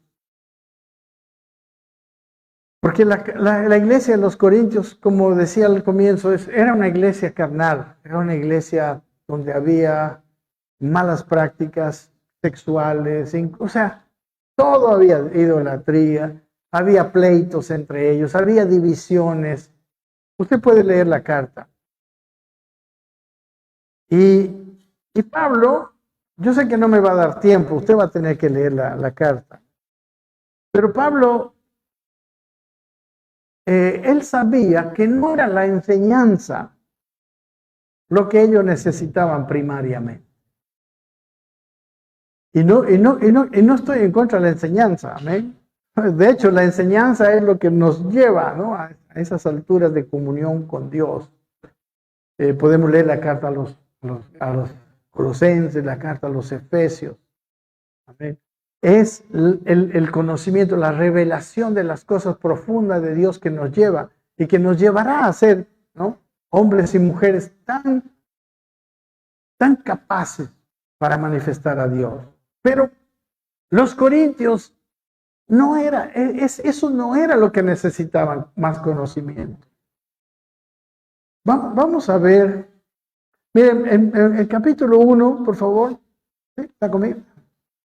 Porque la iglesia de los Corintios, como decía al comienzo, era una iglesia carnal, era una iglesia donde había malas prácticas sexuales, o sea, todo había idolatría, había pleitos entre ellos, había divisiones. Usted puede leer la carta. Y Pablo, yo sé que no me va a dar tiempo, usted va a tener que leer la carta. Pero Pablo, él sabía que no era la enseñanza lo que ellos necesitaban primariamente. Y no estoy en contra de la enseñanza, amén. De hecho, la enseñanza es lo que nos lleva, ¿no?, a esas alturas de comunión con Dios. Podemos leer la carta a los Colosenses, la carta a los Efesios. Amén. Es el conocimiento, la revelación de las cosas profundas de Dios que nos lleva y que nos llevará a ser, ¿no?, hombres y mujeres tan capaces para manifestar a Dios. Pero los corintios eso no era lo que necesitaban, más conocimiento. Vamos a ver, miren, en el capítulo 1, por favor, ¿sí? ¿Está conmigo?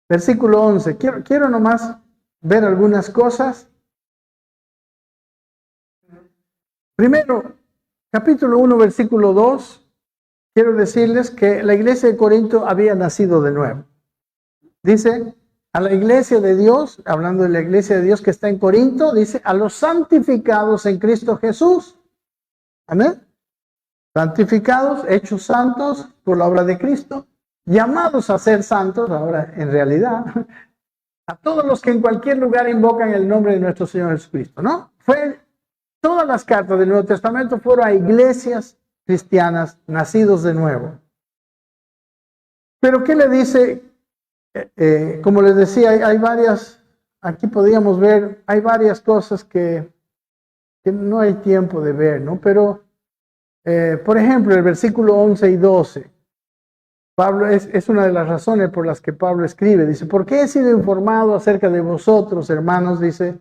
Versículo 11, quiero nomás ver algunas cosas. Primero, capítulo 1, versículo 2, quiero decirles que la iglesia de Corinto había nacido de nuevo. Dice, a la iglesia de Dios, hablando de la iglesia de Dios que está en Corinto, dice, a los santificados en Cristo Jesús. Amén. Santificados, hechos santos por la obra de Cristo, llamados a ser santos, ahora en realidad, a todos los que en cualquier lugar invocan el nombre de nuestro Señor Jesucristo, ¿no? Todas las cartas del Nuevo Testamento fueron a iglesias cristianas nacidos de nuevo. Pero ¿qué le dice? Como les decía, hay varias, aquí podríamos ver, hay varias cosas que no hay tiempo de ver, ¿no? Pero, por ejemplo, el versículo 11 y 12, Pablo es una de las razones por las que Pablo escribe, dice, ¿por qué he sido informado acerca de vosotros, hermanos? Dice,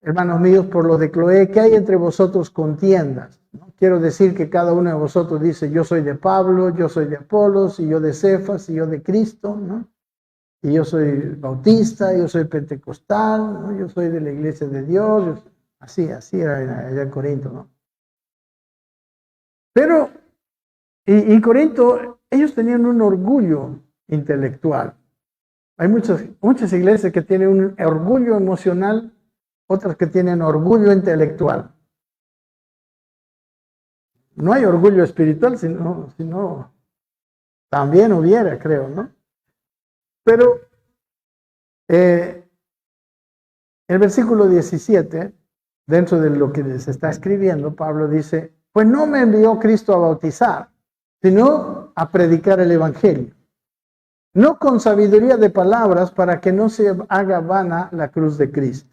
hermanos míos, por lo de Cloé, que hay entre vosotros contiendas, ¿no? Quiero decir que cada uno de vosotros dice, yo soy de Pablo, yo soy de Apolos, y yo de Cefas, y yo de Cristo, ¿no? Y yo soy bautista, yo soy pentecostal, ¿no? Yo soy de la iglesia de Dios, así era allá en Corinto, ¿no? Pero, y Corinto, ellos tenían un orgullo intelectual. Hay muchas iglesias que tienen un orgullo emocional, otras que tienen orgullo intelectual. No hay orgullo espiritual, sino también hubiera, creo, ¿no? Pero el versículo 17, dentro de lo que se está escribiendo, Pablo dice, pues no me envió Cristo a bautizar, sino a predicar el evangelio. No con sabiduría de palabras para que no se haga vana la cruz de Cristo.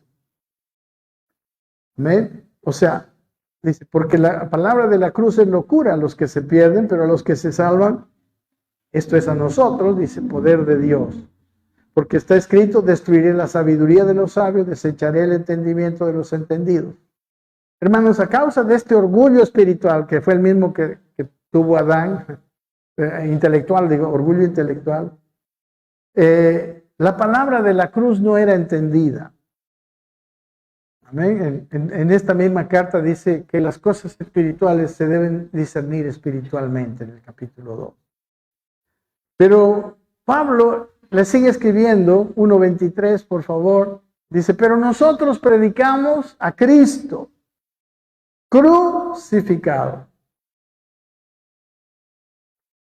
¿Amén? O sea, dice, porque la palabra de la cruz es locura a los que se pierden, pero a los que se salvan Esto es a nosotros, dice, poder de Dios. Porque está escrito, destruiré la sabiduría de los sabios, desecharé el entendimiento de los entendidos. Hermanos, a causa de este orgullo espiritual, que fue el mismo que tuvo Adán, intelectual, digo, orgullo intelectual, la palabra de la cruz no era entendida. Amén. En esta misma carta dice que las cosas espirituales se deben discernir espiritualmente, en el capítulo 2. Pero Pablo le sigue escribiendo, 1:23, por favor, dice, pero nosotros predicamos a Cristo crucificado.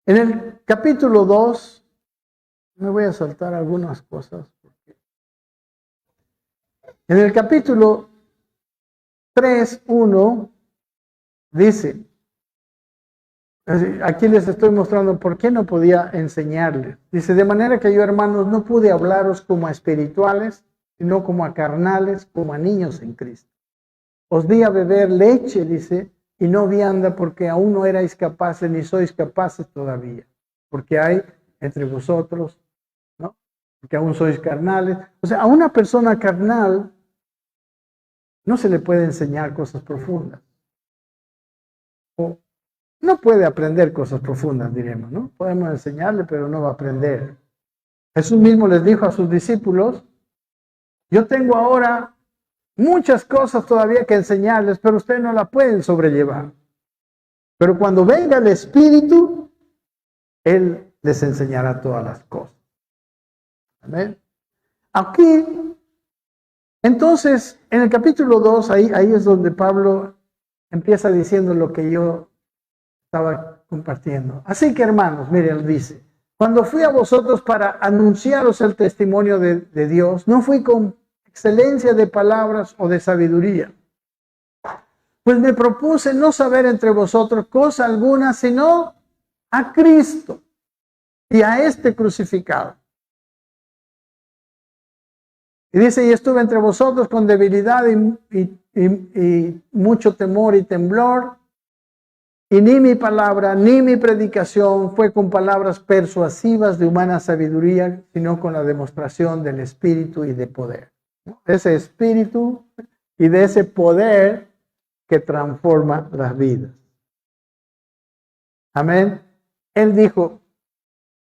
En el capítulo 2, me voy a saltar algunas cosas. En el capítulo 3:1 dice, aquí les estoy mostrando por qué no podía enseñarles. Dice, de manera que yo, hermanos, no pude hablaros como a espirituales, sino como a carnales, como a niños en Cristo. Os di a beber leche, dice, y no vianda, porque aún no erais capaces, ni sois capaces todavía. Porque hay entre vosotros, ¿no? Porque aún sois carnales. O sea, a una persona carnal no se le puede enseñar cosas profundas. O no puede aprender cosas profundas, diremos, ¿no? Podemos enseñarle, pero no va a aprender. Jesús mismo les dijo a sus discípulos, yo tengo ahora muchas cosas todavía que enseñarles, pero ustedes no la pueden sobrellevar. Pero cuando venga el Espíritu, Él les enseñará todas las cosas. Amén. Aquí, entonces, en el capítulo 2, ahí es donde Pablo empieza diciendo lo que yo estaba compartiendo. Así que, hermanos, miren, dice, cuando fui a vosotros para anunciaros el testimonio de Dios, no fui con excelencia de palabras o de sabiduría, pues me propuse no saber entre vosotros cosa alguna, sino a Cristo y a este crucificado. Y dice, y estuve entre vosotros con debilidad y mucho temor y temblor, y ni mi palabra, ni mi predicación fue con palabras persuasivas de humana sabiduría, sino con la demostración del Espíritu y de poder. Ese Espíritu y de ese poder que transforma las vidas. Amén. Él dijo,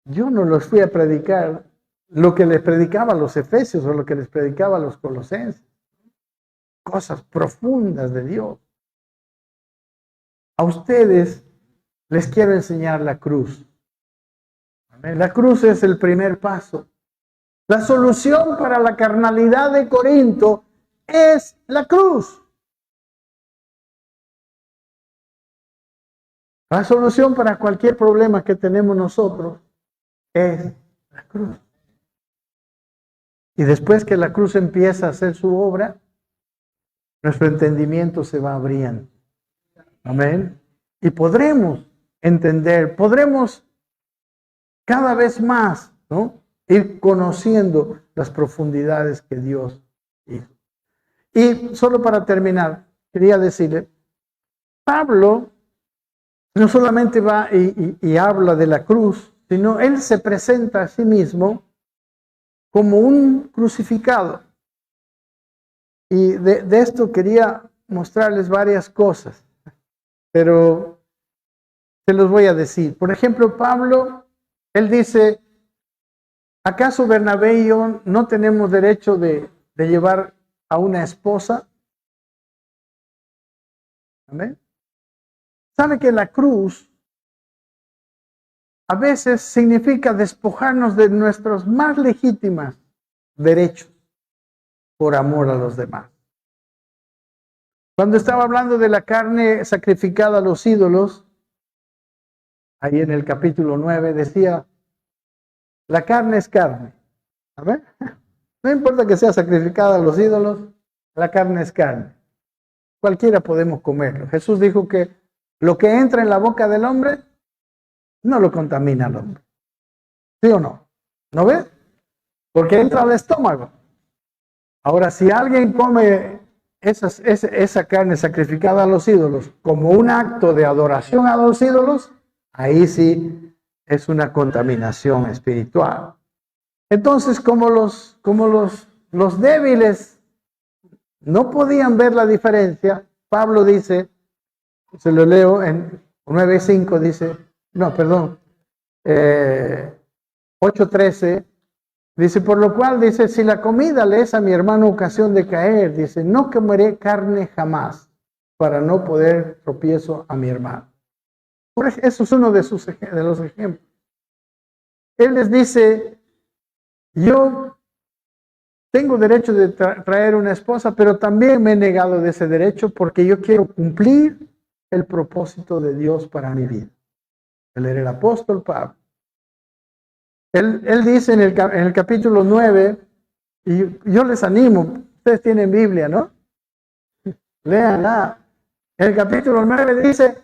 yo no los fui a predicar lo que les predicaba a los efesios o lo que les predicaba a los colosenses. Cosas profundas de Dios. A ustedes les quiero enseñar la cruz. Amén. La cruz es el primer paso. La solución para la carnalidad de Corinto es la cruz. La solución para cualquier problema que tenemos nosotros es la cruz. Y después que la cruz empieza a hacer su obra, nuestro entendimiento se va abriendo. Amén. Y podremos entender, podremos cada vez más, ¿no?, ir conociendo las profundidades que Dios hizo. Y solo para terminar, quería decirle, Pablo no solamente va y habla de la cruz, sino él se presenta a sí mismo como un crucificado. Y de esto quería mostrarles varias cosas, pero se los voy a decir. Por ejemplo, Pablo, él dice, ¿acaso Bernabé y yo no tenemos derecho de llevar a una esposa? ¿Amén? ¿Sabe que la cruz a veces significa despojarnos de nuestros más legítimos derechos por amor a los demás? Cuando estaba hablando de la carne sacrificada a los ídolos, ahí en el capítulo 9 decía, la carne es carne. ¿Amén? No importa que sea sacrificada a los ídolos, la carne es carne. Cualquiera podemos comerlo. Jesús dijo que lo que entra en la boca del hombre no lo contamina al hombre. ¿Sí o no? ¿No ves? Porque entra al estómago. Ahora, si alguien come esa carne sacrificada a los ídolos como un acto de adoración a los ídolos, ahí sí es una contaminación espiritual. Entonces, como los débiles no podían ver la diferencia, Pablo dice, se lo leo en 9:5, dice, no, perdón, 8:13, dice, por lo cual, dice, si la comida le es a mi hermano ocasión de caer, dice, no comeré carne jamás, para no poder tropiezo a mi hermano. Eso es uno de los ejemplos. Él les dice, yo tengo derecho de traer una esposa, pero también me he negado de ese derecho porque yo quiero cumplir el propósito de Dios para mi vida. Él era el apóstol Pablo. Él dice en el capítulo 9, y yo les animo, ustedes tienen Biblia, ¿no? Léanla. En el capítulo 9 dice,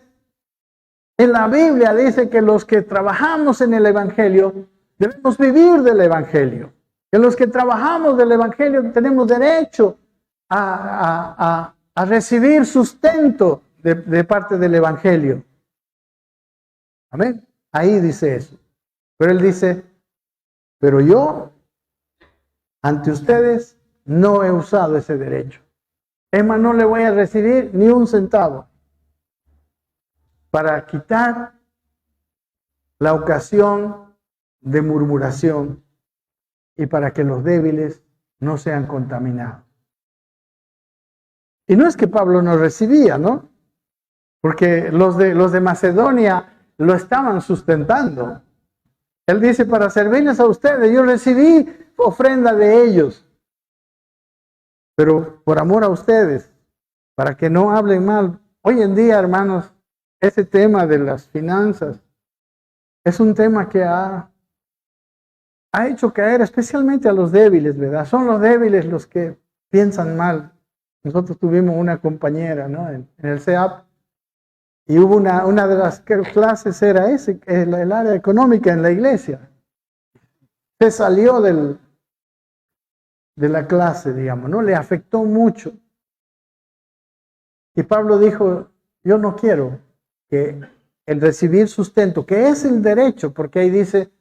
en la Biblia dice que los que trabajamos en el Evangelio debemos vivir del Evangelio. Que los que trabajamos del Evangelio tenemos derecho a recibir sustento de parte del Evangelio. Amén. Ahí dice eso. Pero él dice, pero yo ante ustedes no he usado ese derecho. Es más, no le voy a recibir ni un centavo para quitar la ocasión de murmuración y para que los débiles no sean contaminados. Y no es que Pablo no recibía, ¿no? Porque los de Macedonia lo estaban sustentando. Él dice, para servirles a ustedes, yo recibí ofrenda de ellos, pero por amor a ustedes, para que no hablen mal. Hoy en día, hermanos, ese tema de las finanzas es un tema que ha hecho caer especialmente a los débiles, ¿verdad? Son los débiles los que piensan mal. Nosotros tuvimos una compañera, ¿no? En el CEAP, y hubo una de las clases era el área económica en la iglesia. Se salió de la clase, digamos, ¿no? Le afectó mucho. Y Pablo dijo, yo no quiero que el recibir sustento, que es el derecho, porque ahí dice,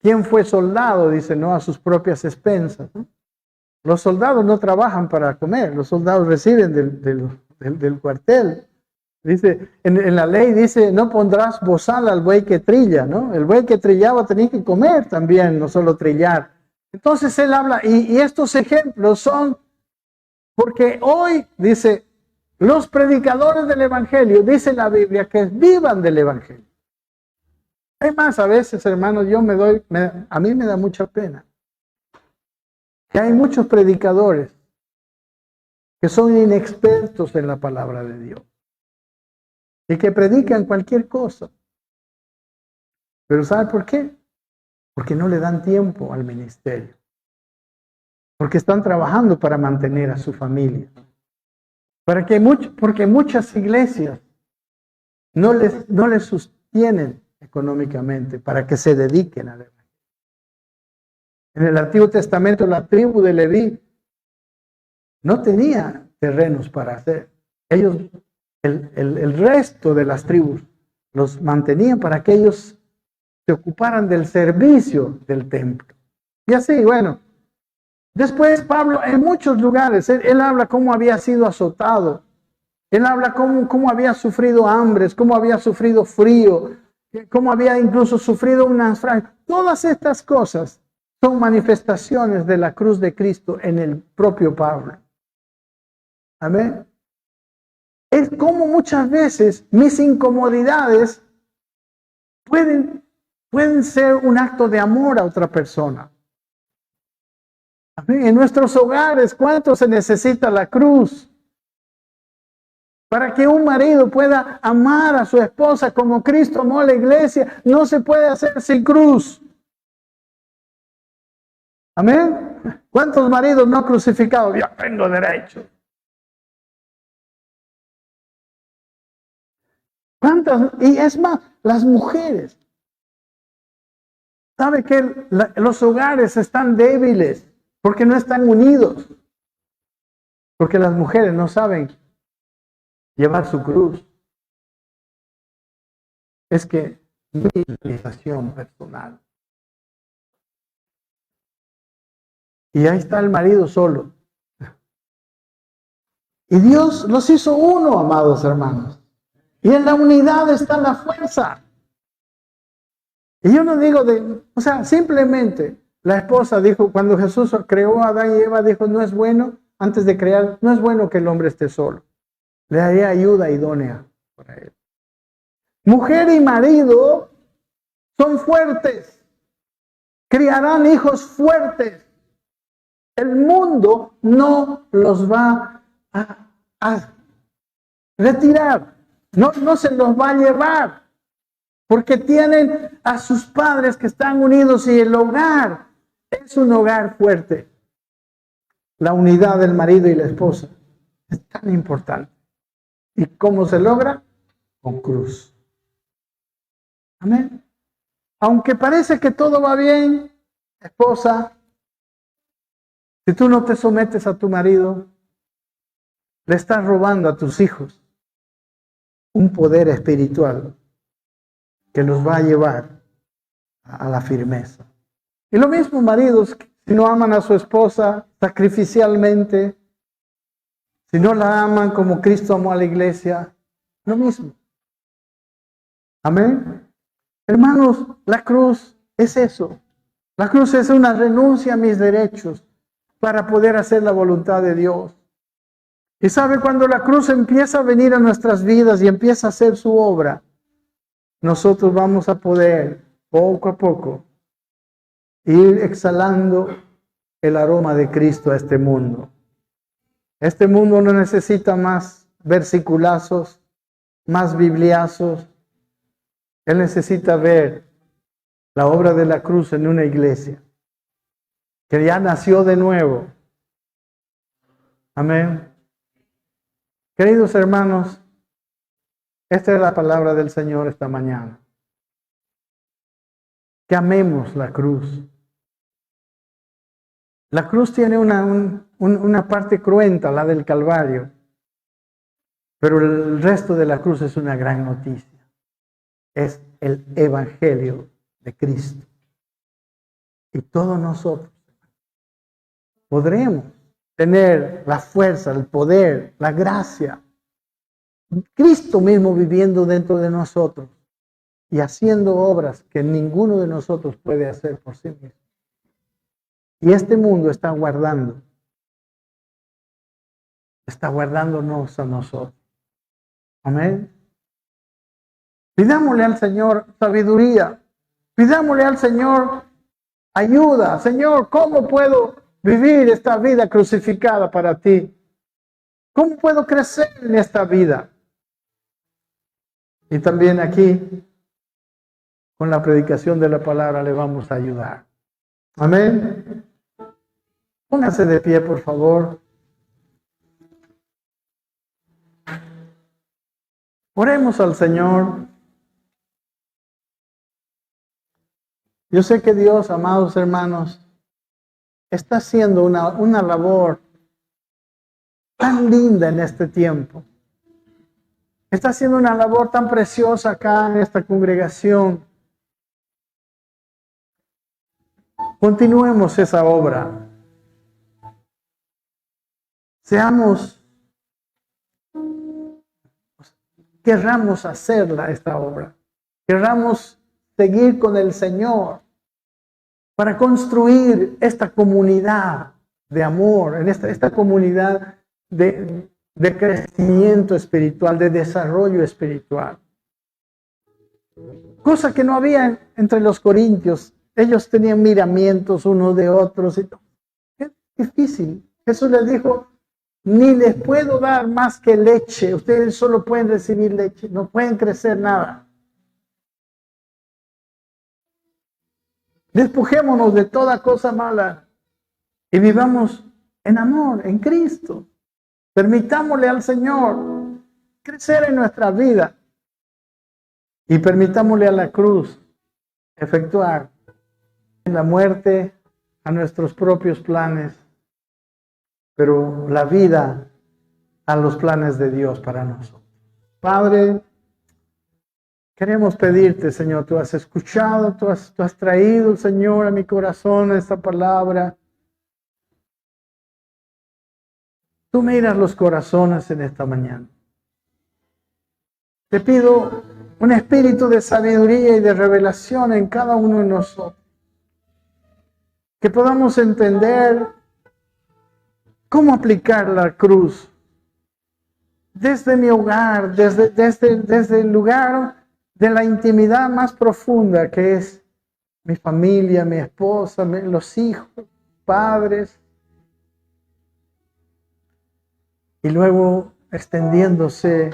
¿quién fue soldado? Dice, no a sus propias expensas, ¿no? Los soldados no trabajan para comer, los soldados reciben del cuartel. Dice, en la ley dice, no pondrás bozal al buey que trilla, ¿no? El buey que trillaba tenía que comer también, no solo trillar. Entonces él habla, y estos ejemplos son, porque hoy, dice, los predicadores del Evangelio, dice la Biblia, que vivan del Evangelio. Es más, a veces, hermanos, a mí me da mucha pena que hay muchos predicadores que son inexpertos en la palabra de Dios y que predican cualquier cosa. Pero ¿sabe por qué? Porque no le dan tiempo al ministerio. Porque están trabajando para mantener a su familia. Porque muchas iglesias no les sostienen económicamente para que se dediquen a la evangelio. En el Antiguo Testamento la tribu de Leví no tenía terrenos para hacer. Ellos, el resto de las tribus los mantenían para que ellos se ocuparan del servicio del templo. Y así, bueno, después Pablo en muchos lugares, él habla cómo había sido azotado, él habla cómo había sufrido hambres, cómo había sufrido frío, cómo había incluso sufrido un naufragio. Todas estas cosas son manifestaciones de la cruz de Cristo en el propio Pablo. Amén. Es como muchas veces mis incomodidades pueden ser un acto de amor a otra persona. Amén. En nuestros hogares, ¿cuánto se necesita la cruz? Para que un marido pueda amar a su esposa como Cristo amó a la iglesia, no se puede hacer sin cruz. Amén. ¿Cuántos maridos no crucificados? Yo tengo derecho. ¿Cuántas? Y es más, las mujeres. ¿Sabe que los hogares están débiles? Porque no están unidos. Porque las mujeres no saben llevar su cruz. Es que mi realización personal. Y ahí está el marido solo. Y Dios los hizo uno, amados hermanos. Y en la unidad está la fuerza. Y yo no digo simplemente la esposa dijo, cuando Jesús creó a Adán y Eva, dijo, no es bueno, antes de crear, no es bueno que el hombre esté solo. Le daré ayuda idónea para él. Mujer y marido son fuertes. Criarán hijos fuertes. El mundo no los va a retirar. No se los va a llevar. Porque tienen a sus padres que están unidos y el hogar es un hogar fuerte. La unidad del marido y la esposa es tan importante. ¿Y cómo se logra? Con cruz. Amén. Aunque parece que todo va bien, esposa, si tú no te sometes a tu marido, le estás robando a tus hijos un poder espiritual que los va a llevar a la firmeza. Y lo mismo, maridos, si no aman a su esposa sacrificialmente, si no la aman como Cristo amó a la iglesia, lo mismo. Amén. Hermanos, la cruz es eso. La cruz es una renuncia a mis derechos para poder hacer la voluntad de Dios. Y sabe, cuando la cruz empieza a venir a nuestras vidas y empieza a hacer su obra, nosotros vamos a poder, poco a poco, ir exhalando el aroma de Cristo a este mundo. Este mundo no necesita más versiculazos, más bibliazos. Él necesita ver la obra de la cruz en una iglesia que ya nació de nuevo. Amén. Queridos hermanos, esta es la palabra del Señor esta mañana. Que amemos la cruz. La cruz tiene una parte cruenta, la del Calvario, pero el resto de la cruz es una gran noticia. Es el Evangelio de Cristo. Y todos nosotros podremos tener la fuerza, el poder, la gracia. Cristo mismo viviendo dentro de nosotros y haciendo obras que ninguno de nosotros puede hacer por sí mismo. Y este mundo está guardándonos a nosotros. Amén. Pidámosle al Señor sabiduría. Pidámosle al Señor ayuda. Señor, ¿cómo puedo vivir esta vida crucificada para ti? ¿Cómo puedo crecer en esta vida? Y también aquí, con la predicación de la palabra, le vamos a ayudar. Amén. Póngase de pie, por favor. Oremos al Señor. Yo sé que Dios, amados hermanos, está haciendo una labor tan linda en este tiempo. Está haciendo una labor tan preciosa acá en esta congregación. Continuemos esa obra. Querramos hacerla esta obra. Querramos seguir con el Señor para construir esta comunidad de amor, en esta comunidad de crecimiento espiritual, de desarrollo espiritual. Cosa que no había entre los corintios. Ellos tenían miramientos unos de otros. Es difícil. Jesús les dijo, ni les puedo dar más que leche. Ustedes solo pueden recibir leche. No pueden crecer nada. Despojémonos de toda cosa mala y vivamos en amor, en Cristo. Permitámosle al Señor crecer en nuestra vida y permitámosle a la cruz efectuar en la muerte a nuestros propios planes, pero la vida a los planes de Dios para nosotros. Padre, Queremos pedirte, Señor, tú has escuchado, tú has traído, Señor, a mi corazón esta palabra. Tú miras los corazones en esta mañana. Te pido un espíritu de sabiduría y de revelación en cada uno de nosotros. Que podamos entender cómo aplicar la cruz desde mi hogar, desde el lugar de la intimidad más profunda que es mi familia, mi esposa, los hijos, padres. Y luego extendiéndose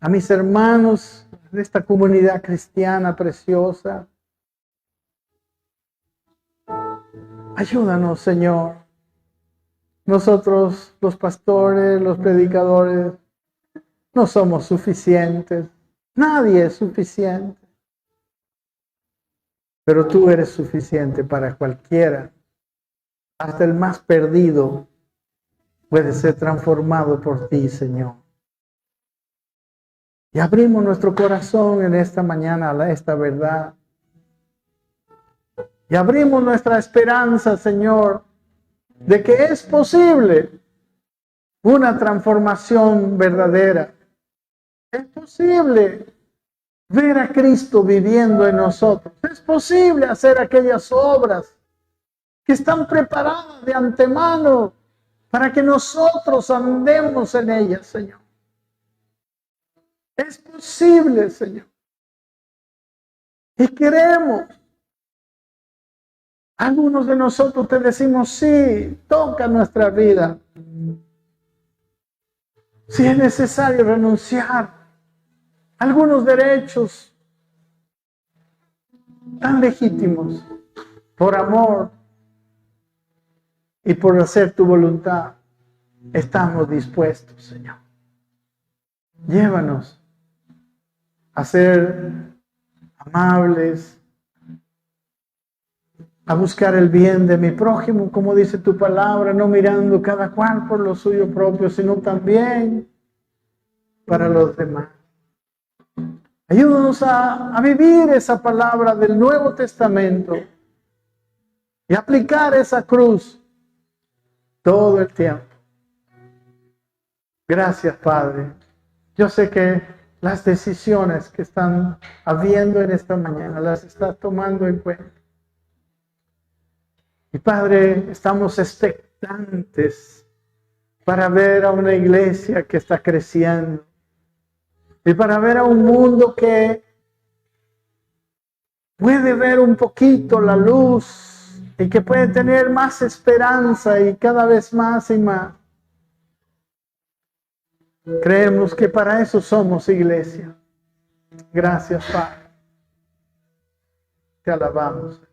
a mis hermanos de esta comunidad cristiana preciosa. Ayúdanos, Señor. Nosotros, los pastores, los predicadores, no somos suficientes. Nadie es suficiente. Pero tú eres suficiente para cualquiera. Hasta el más perdido puede ser transformado por ti, Señor. Y abrimos nuestro corazón en esta mañana a esta verdad. Y abrimos nuestra esperanza, Señor, de que es posible una transformación verdadera. Es posible ver a Cristo viviendo en nosotros. Es posible hacer aquellas obras que están preparadas de antemano para que nosotros andemos en ellas, Señor. Es posible, Señor. Y queremos. Algunos de nosotros te decimos, sí, toca nuestra vida. Si es necesario renunciar a algunos derechos tan legítimos, por amor y por hacer tu voluntad, estamos dispuestos, Señor. Llévanos a ser amables, a buscar el bien de mi prójimo, como dice tu palabra, no mirando cada cual por lo suyo propio, sino también para los demás. Ayúdanos a vivir esa palabra del Nuevo Testamento y aplicar esa cruz todo el tiempo. Gracias, Padre. Yo sé que las decisiones que están habiendo en esta mañana las estás tomando en cuenta. Y Padre, estamos expectantes para ver a una iglesia que está creciendo y para ver a un mundo que puede ver un poquito la luz y que puede tener más esperanza y cada vez más y más. Creemos que para eso somos iglesia. Gracias, Padre. Te alabamos, Señor.